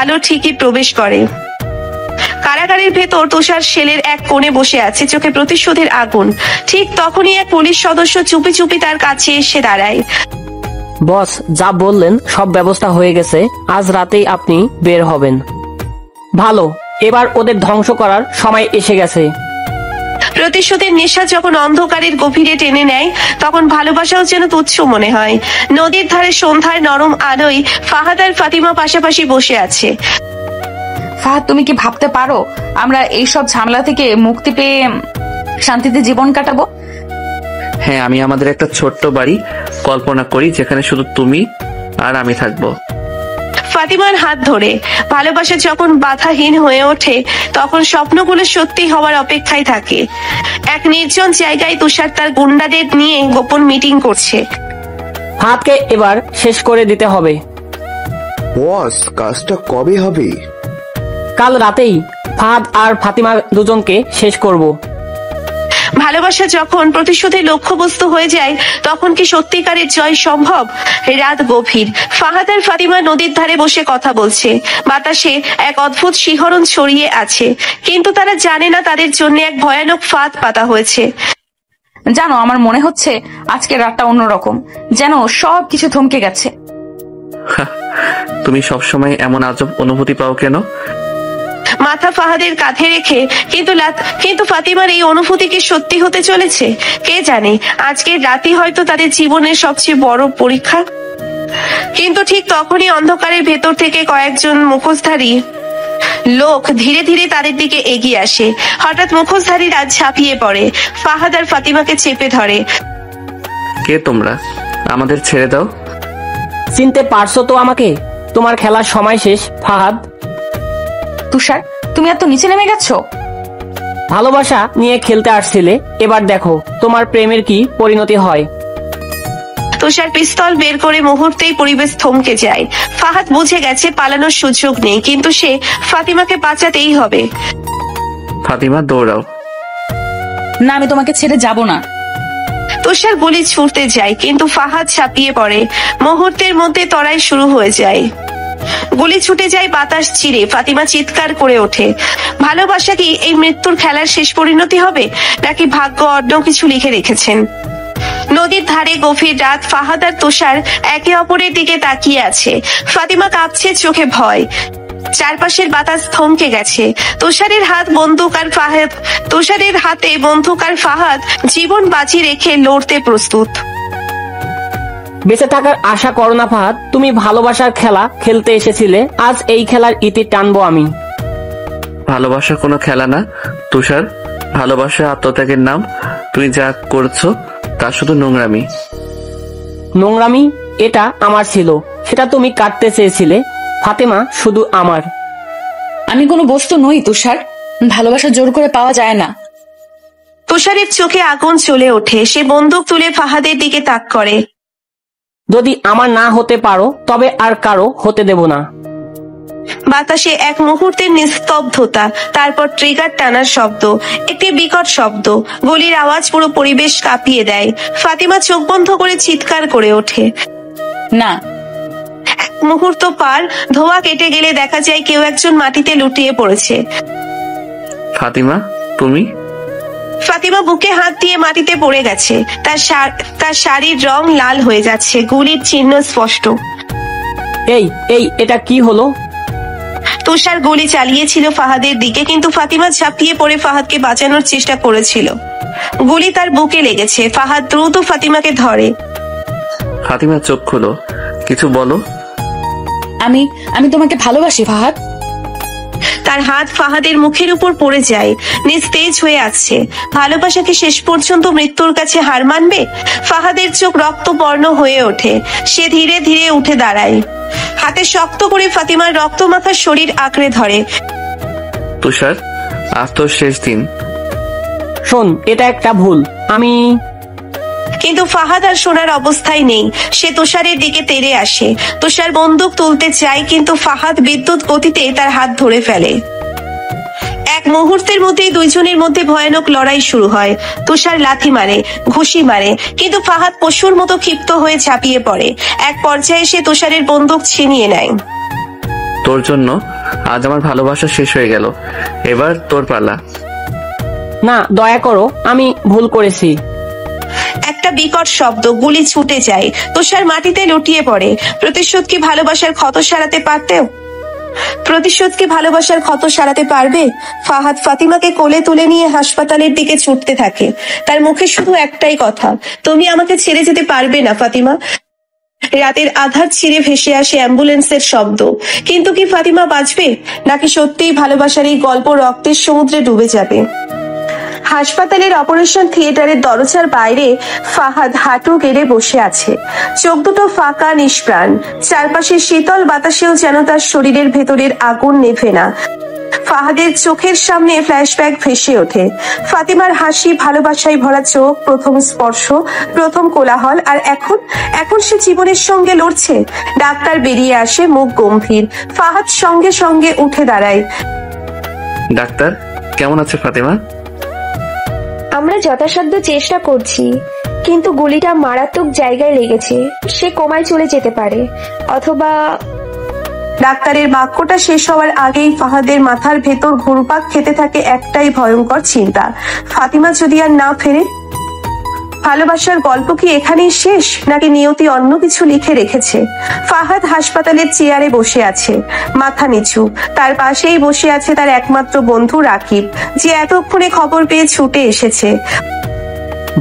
আলো ঠিকই প্রবেশ করে। কারাগারের ভেতর তুষার সেলের এক কোণে বসে আছে, চোখে প্রতিশোধের আগুন। ঠিক তখনই এক পুলিশ সদস্য চুপি চুপি তার কাছে এসে দাঁড়ায়। বস যা বললেন সব ব্যবস্থা হয়ে গেছে, আজ রাতেই আপনি বের হবেন। ভালো, এবার ওদের ধ্বংস করার সময় এসে গেছে। প্রতিশোধের নেশা যখন অন্ধকারের গভীরে টেনে নেয় তখন ভালোবাসাও যেন তুচ্ছ মনে হয়। নদীর ধারে সন্ধ্যার নরম আলোয় ফাহাদ আর ফাতিমা পাশাপাশি বসে আছে। ফাহাদ, তুমি কি ভাবতে পারো আমরা এইসব ঝামেলা থেকে মুক্তি পেয়ে শান্তিতে জীবন কাটাবো? হ্যাঁ, আমি আমাদের একটা ছোট্ট বাড়ি কল্পনা করি যেখানে শুধু তুমি আর আমি থাকবো। ফাতিমার হাত ধরে। ভালোবাসা যখন বাধাহীন হয়ে ওঠে তখন স্বপ্নগুলো সত্যি হওয়ার অপেক্ষায় থাকে। এক নির্জন জায়গায় তুষার তার গুন্ডাদের নিয়ে গোপন মিটিং করছে। ফাহাদকে এবার শেষ করে দিতে হবে। বস, কাজটা কবে হবে? কাল রাতেই ফাহাদ আর ফাতিমা দুজনকে শেষ করব। ভালোবাসা যখন প্রতিশোধের লক্ষ্যবস্তু হয়ে যায় তখন কি সত্যিকারের জয় সম্ভব? রাত গভীর। ফাহাদ আর ফাতিমা নদীর ধারে বসে কথা বলছে। বাতাসে এক অদ্ভুত শিহরণ ছড়িয়ে আছে, কিন্তু তারা জানে না তাদের জন্য এক ভয়ানক ফাঁদ পাতা হয়েছে। জানো, আমার মনে হচ্ছে আজকের রাতটা অন্যরকম, যেন সবকিছু থমকে গেছে। তুমি সবসময় এমন আজব অনুভূতি পাও কেন? মাথা ফাহাদের কাঁধে রেখে কিন্তু ফাতিমার এই অনুভূতি কি সত্যি হতে চলেছে? কে জানে, আজকের রাতই হয়তো তাদের জীবনের সবচেয়ে বড় পরীক্ষা। কিন্তু ঠিক তখনই অন্ধকারের ভেতর থেকে কয়েকজন মুখোশধারী লোক ধীরে ধীরে তাদের দিকে এগিয়ে আসে। হঠাৎ মুখোশধারীরা ঝাঁপিয়ে পড়ে, ফাহাদ আর ফাতিমাকে চেপে ধরে। কে তোমরা? আমাদের ছেড়ে দাও। চিনতে পারছো তো আমাকে? তোমার খেলার সময় শেষ ফাহাদ। তুষার, তুমি এত নিচে নেমে গেছো? ভালোবাসা নিয়ে খেলতে আসছিলে, এবার দেখো তোমার প্রেমের কি পরিণতি হয়। তুষার পিস্তল বের করে মুহূর্তেই পরিবেশ থমকে যায়। ফাহাদ বুঝে গেছে পালানোর সুযোগ নেই, কিন্তু সে ফাতিমাকে বাঁচাতেই হবে। ফাতিমা, দৌড়াও। না, আমি তোমাকে ছেড়ে যাব না। তুষার গুলি ছুটতে যায়, কিন্তু ফাহাদ ছাপিয়ে পড়ে। মুহূর্তের মধ্যে তরাই শুরু হয়ে যায়। গুলি ছুটে যায় বাতাস চিরে। ফাতিমা চিৎকার করে ওঠে। ভালোবাসা কি এই মৃত্যুর খেলার শেষ পরিণতি হবে, নাকি ভাগ্য অন্য কিছু লিখে রেখেছেন? নদীর ধারে গভীর রাত। ফাহাদ আর তুষার একে অপরের দিকে তাকিয়ে আছে। ফাতিমা কাঁপছে, চোখে ভয়। চারপাশের বাতাস থমকে গেছে। তুষারের হাতে বন্দুক আর ফাহাদ জীবন বাজি রেখে লড়তে প্রস্তুত। বেঁচে থাকার আশা করো না ফাহাদ, তুমি ভালোবাসার খেলা খেলতে এসেছিলে, আজ এই খেলার ইতি টানবো আমি। ভালোবাসা কোনো খেলা না তুষার, ভালোবাসা আত্মত্যাগের নাম। তুমি যা করছো তা শুধু নোংরামি। নোংরামি? এটা আমার ছিল, সেটা তুমি কাটতে চেয়েছিলে। ফাতিমা শুধু আমার। আমি কোনো বস্তু নই তুষার, ভালোবাসা জোর করে পাওয়া যায় না। তুষারের চোখে আগুন জ্বলে ওঠে। সে বন্দুক তুলে ফাহাদের দিকে তাক করে। যদি আমার না হতে পারো তবে আর কারো হতে দেব না। বাতাসে এক মুহূর্তের নিস্তব্ধতা, তারপর ট্রিগার টানার শব্দ, একটি বিকট শব্দ। গুলির আওয়াজ পুরো পরিবেশ কাঁপিয়ে দেয়। ফাতিমা চোখ বন্ধ করে চিৎকার করে ওঠে। না। এক মুহূর্ত পার। ধোঁয়া কেটে গেলে দেখা যায় কেউ একজন মাটিতে লুটিয়ে পড়েছে। ফাতিমা, তুমি? ফাতিমা বুকে হাত দিয়ে মাটিতে পড়ে গেছে। তার শাড়ির রং লাল হয়ে যাচ্ছে, গুলির চিহ্ন স্পষ্ট। এই এটা কি হলো? তুষার গুলি চালিয়েছিল ফাহাদের দিকে, কিন্তু ফাতিমা ঝাঁপিয়ে পড়ে ফাহাদকে বাঁচানোর চেষ্টা করেছিল। গুলি তার বুকে লেগেছে। ফাহাদ দ্রুত ফাতিমাকে ধরে। ফাতিমা, চোখ খুলো, কিছু বলো। আমি তোমাকে ভালোবাসি ফাহাদ। তার হাত ফাহাদের মুখের উপর পড়ে যায়, নিস্তেজ হয়ে আছে। ভালোবাসা কি শেষ পর্যন্ত মৃত্যুর কাছে হার মানবে? ফাহাদের চোখ রক্তবর্ণ হয়ে ওঠে। সে ধীরে ধীরে উঠে দাঁড়ায়, হাতে শক্ত করে ফাতিমার রক্তমাখা শরীর আঁকড়ে ধরে। তুষার, আজ তোর শেষ দিন। শোন, এটা একটা ভুল। কিন্তু ফাহাদ আর শোনার অবস্থায় নেই। সে তুষারের দিকে তেড়ে আসে। তুষার বন্দুক তুলতে চায়, কিন্তু ফাহাদ বিদ্যুৎ গতিতে তার হাত ধরে ফেলে। এক মুহূর্তের মধ্যেই দুইজনের মধ্যে ভয়ানক লড়াই শুরু হয়। তুষার লাথি মারে, ঘুষি মারে, কিন্তু ফাহাদ পশুর মতো ক্ষিপ্ত হয়ে ঝাঁপিয়ে পড়ে। এক পর্যায়ে সে তুষারের বন্দুক ছিনিয়ে নেয়। তোর জন্য আজ আমার ভালোবাসা শেষ হয়ে গেল, এবার তোর পালা। না, দয়া করো, আমি ভুল করেছি। একটা বিকট শব্দ, গুলি ছুটে যায়। তুষার মাটিতে লুটিয়ে পড়ে। প্রতিশোধ কি ভালোবাসার ক্ষত সারাতে পারতেও? প্রতিশোধ কি ভালোবাসার ক্ষত সারাতে পারবে? ফাহাদ ফাতিমাকে কোলে তুলে নিয়ে হাসপাতালের দিকে ছুটতে থাকে। তার মুখে শুধু একটাই কথা, তুমি আমাকে ছেড়ে যেতে পারবে না ফাতিমা। রাতের আধার ছিঁড়ে ভেসে আসে অ্যাম্বুলেন্সের শব্দ। কিন্তু কি ফাতিমা বাঁচবে, নাকি সত্যিই ভালোবাসার এই গল্প রক্তের সমুদ্রে ডুবে যাবে? হাসপাতালের অপারেশন থিয়েটারের দরজার বাইরে ফাহাদ হাঁটু গেড়ে বসে আছে। চোখ দুটো ফাঁকা, নিষ্প্রাণ। চারপাশে শীতল বাতাসেও যেন তার শরীরের ভেতরের আগুন নেভে না। ফাহাদের চোখের সামনে ফ্ল্যাশব্যাক ভেসে ওঠে। ফাতিমার হাসি, ভালোবাসায় ভরা চোখ, প্রথম স্পর্শ, প্রথম কোলাহল, আর এখন সে জীবনের সঙ্গে লড়ছে। ডাক্তার বেরিয়ে আসে, মুখ গম্ভীর। ফাহাদ সঙ্গে সঙ্গে উঠে দাঁড়ায়। ডাক্তার, কেমন আছে ফাতিমা? আমরা যথাসাধ্য চেষ্টা করছি, কিন্তু গুলিটা মারাত্মক জায়গায় লেগেছে। সে কোমায় চলে যেতে পারে, অথবা... ডাক্তারের বাক্যটা শেষ হওয়ার আগেই ফাহাদের মাথার ভেতর ঘুরপাক খেতে থাকে একটাই ভয়ঙ্কর চিন্তা, ফাতিমা যদি আর না ফেরে। ভালোবাসার গল্প কি এখানেই শেষ, নাকি নিয়তি অন্য কিছু লিখে রেখেছে? ফাহাদ হাসপাতালের চেয়ারে বসে আছে, মাথা নিচু। তার পাশেই বসে আছে তার একমাত্র বন্ধু রাকিব, যে এতক্ষণে খবর পেয়ে ছুটে এসেছে।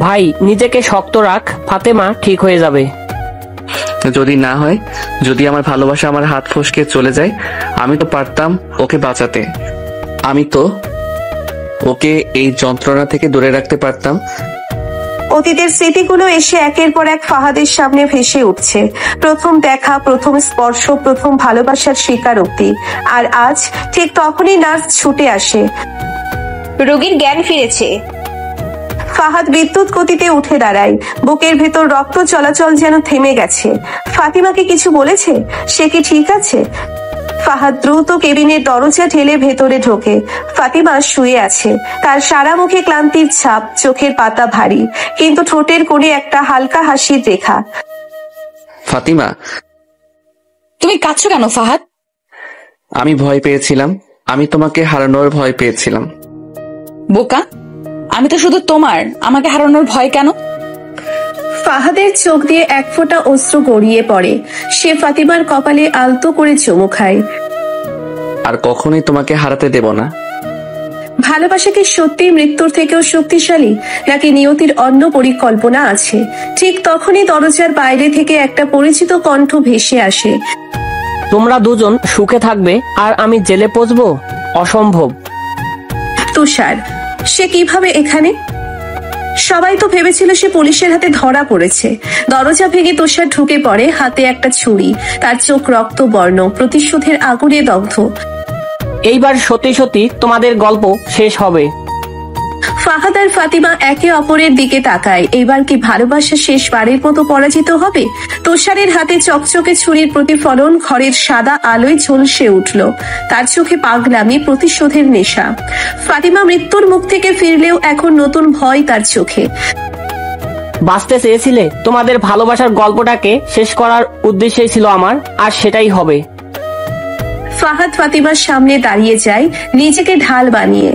ভাই, নিজেকে শক্ত রাখ, ফাতেমা ঠিক হয়ে যাবে। যদি না হয়, যদি আমার ভালোবাসা আমার হাত ফসকে চলে যায়, আমি তো পারতাম ওকে বাঁচাতে। আমি তো ওকে এই যন্ত্রণা থেকে দূরে রাখতে পারতাম। অতীতের স্মৃতিগুলো এসে একের পর এক ফাহাদের সামনে ভেসে উঠছে। প্রথম দেখা, প্রথম স্পর্শ, প্রথম ভালোবাসার স্বীকারোক্তি। আর আজ ঠিক তখনই নার্স ছুটে আসে। রোগীর জ্ঞান ফিরেছে। ফাহাদ বিদ্যুৎ গতিতে উঠে দাঁড়ায়। বুকের ভেতর রক্ত চলাচল যেন থেমে গেছে। ফাতিমাকে কিছু বলেছে? সে কি ঠিক আছে? ফাহাদ দ্রুত কেবিনের দরজা ঠেলে ভেতরে ঢোকে। ফাতিমা শুয়ে আছে, তার সারা মুখে ক্লান্তির ছাপ, চোখের পাতা ভারী, কিন্তু ঠোঁটের কোণে একটা হালকা হাসির রেখা। ফাতিমা, তুমি কাঁদছো কেন ফাহাদ? আমি ভয় পেয়েছিলাম, আমি তোমাকে হারানোর ভয় পেয়েছিলাম। বোকা, আমি তো শুধু তোমার, আমাকে হারানোর ভয় কেন? ফাহাদের চোখ দিয়ে এক ফোঁটা অশ্রু গড়িয়ে পড়ে। সে ফাতিমার কপালে আলতো করে চুমু খায়। আর কখনোই তোমাকে হারাতে দেব না। ভালোবাসা কি সত্যি মৃত্যুর থেকেও শক্তিশালী, নাকি নিয়তির অন্য পরিকল্পনা আছে? ঠিক তখনই দরজার বাইরে থেকে একটা পরিচিত কণ্ঠ ভেসে আসে। তোমরা দুজন সুখে থাকবে আর আমি জেলে পচবো? অসম্ভব। তুষার, সে কিভাবে এখানে? সবাই তো ভেবেছিল সে পুলিশের হাতে ধরা পড়েছে। দরজা ভেঙে তুষার ঢুকে পড়ে, হাতে একটা ছুরি। তার চোখ রক্তবর্ণ, প্রতিশোধের আগুনে দগ্ধ। এইবার সত্যি সত্যি তোমাদের গল্প শেষ হবে। ফাহাদ আর ফাতিমা একে অপরের দিকে তাকায়। এবার কি ভালোবাসা শেষবারের মতো পরাজিত হবে? তুষারের হাতে চকচকে ছুরির প্রতিফলন ঘরের সাদা আলোয় ঝলসে উঠল। তার চোখে পাগলামি, প্রতিশোধের নেশা। ফাতিমা মৃত্যুর মুখ থেকে ফিরলেও এখন নতুন ভয় তার চোখে। বাঁচতে চেয়েছিলে, তোমাদের ভালোবাসার গল্পটাকে শেষ করার উদ্দেশ্যই ছিল আমার, আর সেটাই হবে। ফাহাদ ফাতিমার সামনে দাঁড়িয়ে যায়, নিজেকে ঢাল বানিয়ে।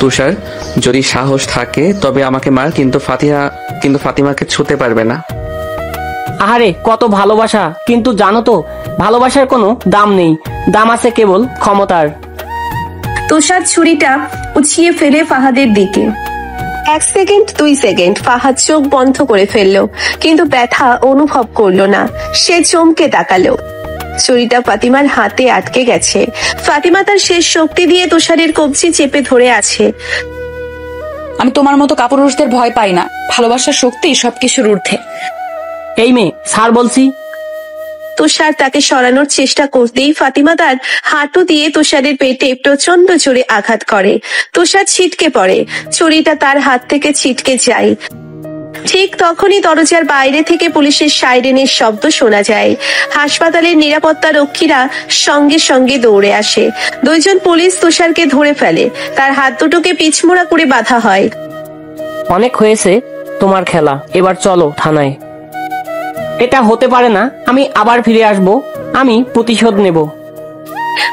তুষার, যদি সাহস থাকে তবে আমাকে মার, কিন্তু ফাতিমাকে ছুঁতে পারবে না। আহারে, কত ভালোবাসা! কিন্তু জানো তো, ভালোবাসার কোনো দাম নেই, দাম আছে কেবল ক্ষমতার। তুষার ছুরিটা উছিয়ে ফেলে ফাহাদের দিকে। 1 সেকেন্ড, 2 সেকেন্ড ফাহাদ চোখ বন্ধ করে ফেললো, কিন্তু ব্যথা অনুভব করলো না। সে চমকে তাকালো। ছুরিটা ফাতিমার হাতে আটকে গেছে। ফাতিমা তার শেষ শক্তি দিয়ে তুষারের কবজি চেপে ধরে আছে। আমি তোমার মতো কাপুরুষদের ভয় পাই না। ভালোবাসার শক্তি সবকিছুর ঊর্ধ্বে। এই মেয়ে, স্যার বলছি। তুষার তাকে সরানোর চেষ্টা করতেই ফাতিমা তার হাঁটু দিয়ে তুষারের পেটে প্রচন্ড জোরে আঘাত করে। তুষার ছিটকে পড়ে, ছুরিটা তার হাত থেকে ছিটকে যায়। ঠিক তখনই দরজার বাইরে থেকে পুলিশের সাইরেনের শব্দ শোনা যায়। হাসপাতালের নিরাপত্তা রক্ষীরা সঙ্গে সঙ্গে দৌড়ে আসে। 2 জন পুলিশ তুষারকে ধরে ফেলে। তার হাত দুটোকে পিছমোড়া করে বাঁধা হয়। অনেক হয়েছে তোমার খেলা, এবার চলো থানায়। এটা হতে পারে না, আমি আবার ফিরে আসব, আমি প্রতিশোধ নেব।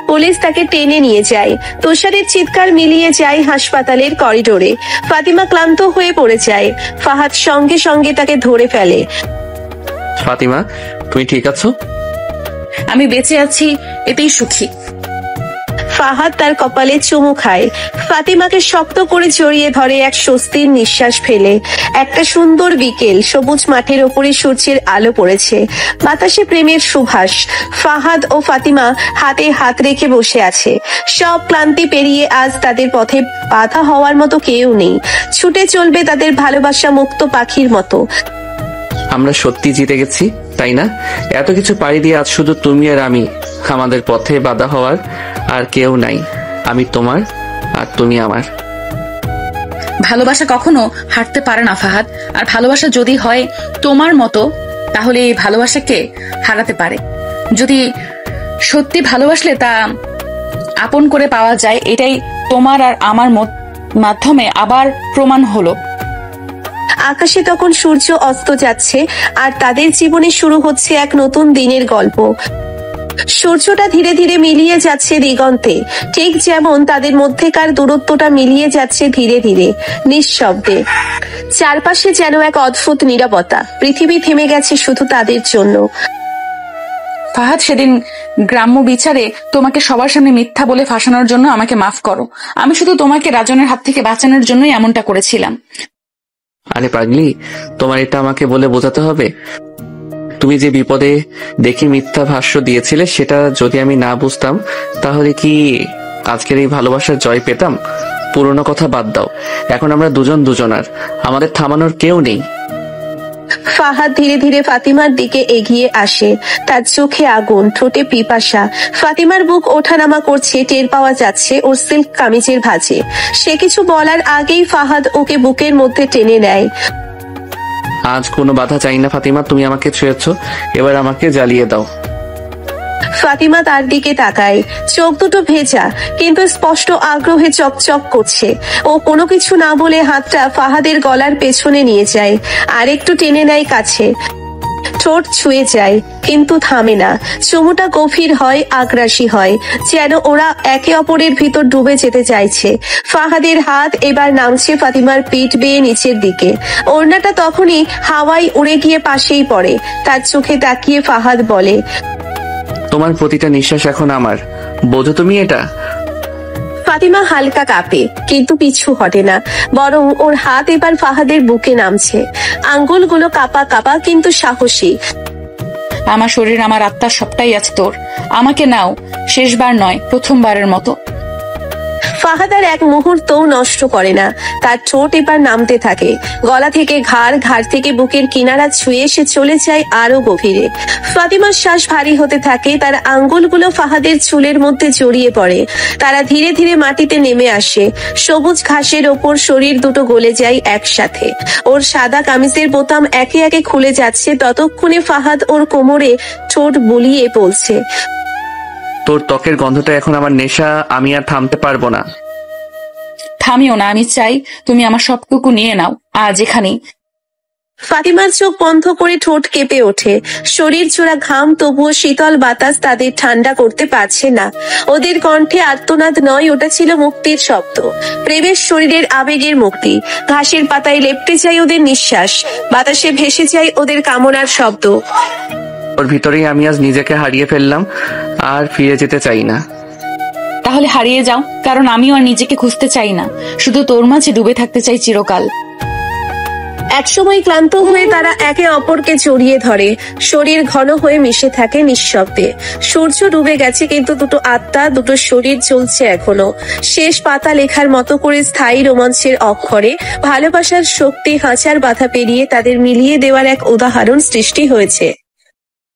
পুলিশ তাকে টেনে নিয়ে যায়। তুষারের চিৎকার মিলিয়ে যায় হাসপাতালের করিডোরে। ফাতিমা ক্লান্ত হয়ে পড়ে যায়। ফাহাদ সঙ্গে সঙ্গে তাকে ধরে ফেলে। ফাতিমা, তুমি ঠিক আছো? আমি বেঁচে আছি, এতেই সুখী। ফাহাদ তার কপালে চুমু খায়, ফাতিমাকে শক্ত করে জড়িয়ে ধরে, এক স্বস্তির নিঃশ্বাস ফেলে। একটা সুন্দর বিকেল, সবুজ মাঠের ওপরে সূর্যের আলো পড়েছে, বাতাসে প্রেমের সুবাস। ফাহাদ ও ফাতিমা হাতে হাত রেখে বসে আছে। সব ক্লান্তি পেরিয়ে আজ তাদের পথে বাধা হওয়ার মতো কেউ নেই। ছুটে চলবে তাদের ভালোবাসা মুক্ত পাখির মতো। আমরা সত্যি জিতে গেছি, তাই না? এত কিছু পাড়ি দিয়ে আজ শুধু তুমি আর আমি, আমাদের পথে বাধা হওয়ার আর কেউ নাই। আমি তোমার আর তুমি আমার। ভালোবাসা কখনো হারতে পারে না ফাহাদ, আর ভালোবাসা যদি হয় তোমার মতো, তাহলে এই ভালোবাসাকে হারাতে পারে। যদি সত্যি ভালোবাসলে তা আপন করে পাওয়া যায়, এটাই তোমার আর আমার মাধ্যমে আবার প্রমাণ হলো। আকাশে তখন সূর্য অস্ত যাচ্ছে, আর তাদের জীবনে শুরু হচ্ছে এক নতুন দিনের গল্প। সূর্যটা ধীরে ধীরে মিলিয়ে যাচ্ছে দিগন্তে, ঠিক যেমন তাদের মধ্যেকার দূরত্বটা মিলিয়ে যাচ্ছে ধীরে ধীরে, নিঃশব্দে। চারপাশে যেন এক অদ্ভুত নীরবতা, পৃথিবী থেমে গেছে শুধু তাদের জন্য। ফাহাদ, সেদিন গ্রাম্য বিচারে তোমাকে সবার সামনে মিথ্যা বলে ফাঁসানোর জন্য আমাকে মাফ করো। আমি শুধু তোমাকে রাজনের হাত থেকে বাঁচানোর জন্যই এমনটা করেছিলাম। আরে পাগলি, তোমার এটা আমাকে বলে বোঝাতে হবে? তুমি যে বিপদে দেখি মিথ্যা ভাষ্য দিয়েছিলে, সেটা যদি আমি না বুঝতাম, তাহলে কি আজকের এই ভালোবাসার জয় পেতাম? পুরনো কথা বাদ দাও, এখন আমরা দুজন দুজনার, আমাদের থামানোর কেউ নেই। ফাহাদ ধীরে ধীরে ফাতিমার দিকে এগিয়ে আসে, তার চোখে আগুন, ঠোঁটে পিপাসা। ফাতিমার বুক ওঠানামা করছে, টের পাওয়া যাচ্ছে ওর সিল্ক কামিজের ভাঁজে। সে কিছু বলার আগেই ফাহাদ ওকে বুকের মধ্যে টেনে নেয়। আজ কোনো বাধা চাই না ফাতিমা, তুমি আমাকে ছুঁয়েছো, এবার আমাকে জ্বালিয়ে দাও। ফাতিমা তার দিকে তাকায়, চোখ দুটো ভেজা কিন্তু স্পষ্ট আগ্রহে চকচক করছে। ও কোনো কিছু না বলে হাতটা ফাহাদের গলার পেছনে নিয়ে যায়, আর একটু টেনে নেয় কাছে। ঠোঁট ছুঁয়ে যায় কিন্তু থামে না। চুমুটা গভীর হয়, আগ্রাসী হয়, যেন ওরা একে অপরের ভিতর ডুবে যেতে চাইছে। ফাহাদের হাত এবার নামছে ফাতিমার পিঠ বেয়ে নিচের দিকে। ওড়নাটা তখনই হাওয়ায় উড়ে গিয়ে পাশেই পড়ে। তার চোখে তাকিয়ে ফাহাদ বলে, তোমার প্রতিটা নিঃশ্বাস এখন আমার, বোঝো তুমি এটা? ফাতিমা হালকা কাঁপে কিন্তু পিছু হটে না, বরং ওর হাত এবার ফাহাদের বুকে নামছে। আঙ্গুলগুলো কাঁপা কাঁপা কিন্তু সাহসী। আমার শরীর, আমার আত্মা সবটাই আছে তোর, আমাকে নাও, শেষবার নয়, প্রথমবারের মতো। ফাহাদ আর এক মুহূর্তও নষ্ট করে না, তার ঠোঁট এবার নামতে থাকে। গলা থেকে ঘাড়, ঘাড় থেকে বুকের কিনারা ছুঁয়ে সে চলে যায় আরো গভীরে। ফাতিমার শ্বাস ভারী হতে থাকে, তার আঙ্গুলগুলো ফাহাদের চুলের মধ্যে জড়িয়ে পড়ে। তারা ধীরে ধীরে মাটিতে নেমে আসে। সবুজ ঘাসের ওপর শরীর দুটো গলে যায় একসাথে। ওর সাদা কামিজের বোতাম একে একে খুলে যাচ্ছে, ততক্ষণে ফাহাদ ওর কোমরে ঠোঁট বুলিয়ে বলছে, তোর ত্বকের গন্ধটা এখন আমার নেশা, আমি আর থামতে পারবো না। থামিও না, আমি চাই তুমি আমার সবটুকু নিয়ে নাও আজ এখানেই। ফাতিমার চোখ বন্ধ করে ঠোঁট কেঁপে ওঠে। শরীর জোড়া ঘাম, তবুও শীতল বাতাস তাদের ঠান্ডা করতে পারছে না। ওদের কণ্ঠে আর্তনাদ নয়, ওটা ছিল মুক্তির শব্দ, প্রেমের শরীরের আবেগের মুক্তি। ঘাসের পাতায় লেপ্টে যায় ওদের নিঃশ্বাস, বাতাসে ভেসে যায় ওদের কামনার শব্দ। ওর ভিতরেই আমি আজ নিজেকে হারিয়ে ফেললাম, আর ফিরে যেতে চাই না। তাহলে হারিয়ে যাও, কারণ আমিও আর নিজেকে খুঁজতে চাই না, শুধু তোর মাঝে ডুবে থাকতে চাই চিরকাল। একসময় ক্লান্ত হয়ে তারা একে অপরকে জড়িয়ে ধরে, শরীর ঘন হয়ে মিশে থাকে নিঃশব্দে। সূর্য ডুবে গেছে কিন্তু দুটো আত্মা, দুটো শরীর চলছে এখনো। শেষ পাতা লেখার মতো করে স্থায়ী রোমাঞ্চের অক্ষরে ভালোবাসার শক্তি হাজার বাধা পেরিয়ে তাদের মিলিয়ে দেওয়ার এক উদাহরণ সৃষ্টি হয়েছে।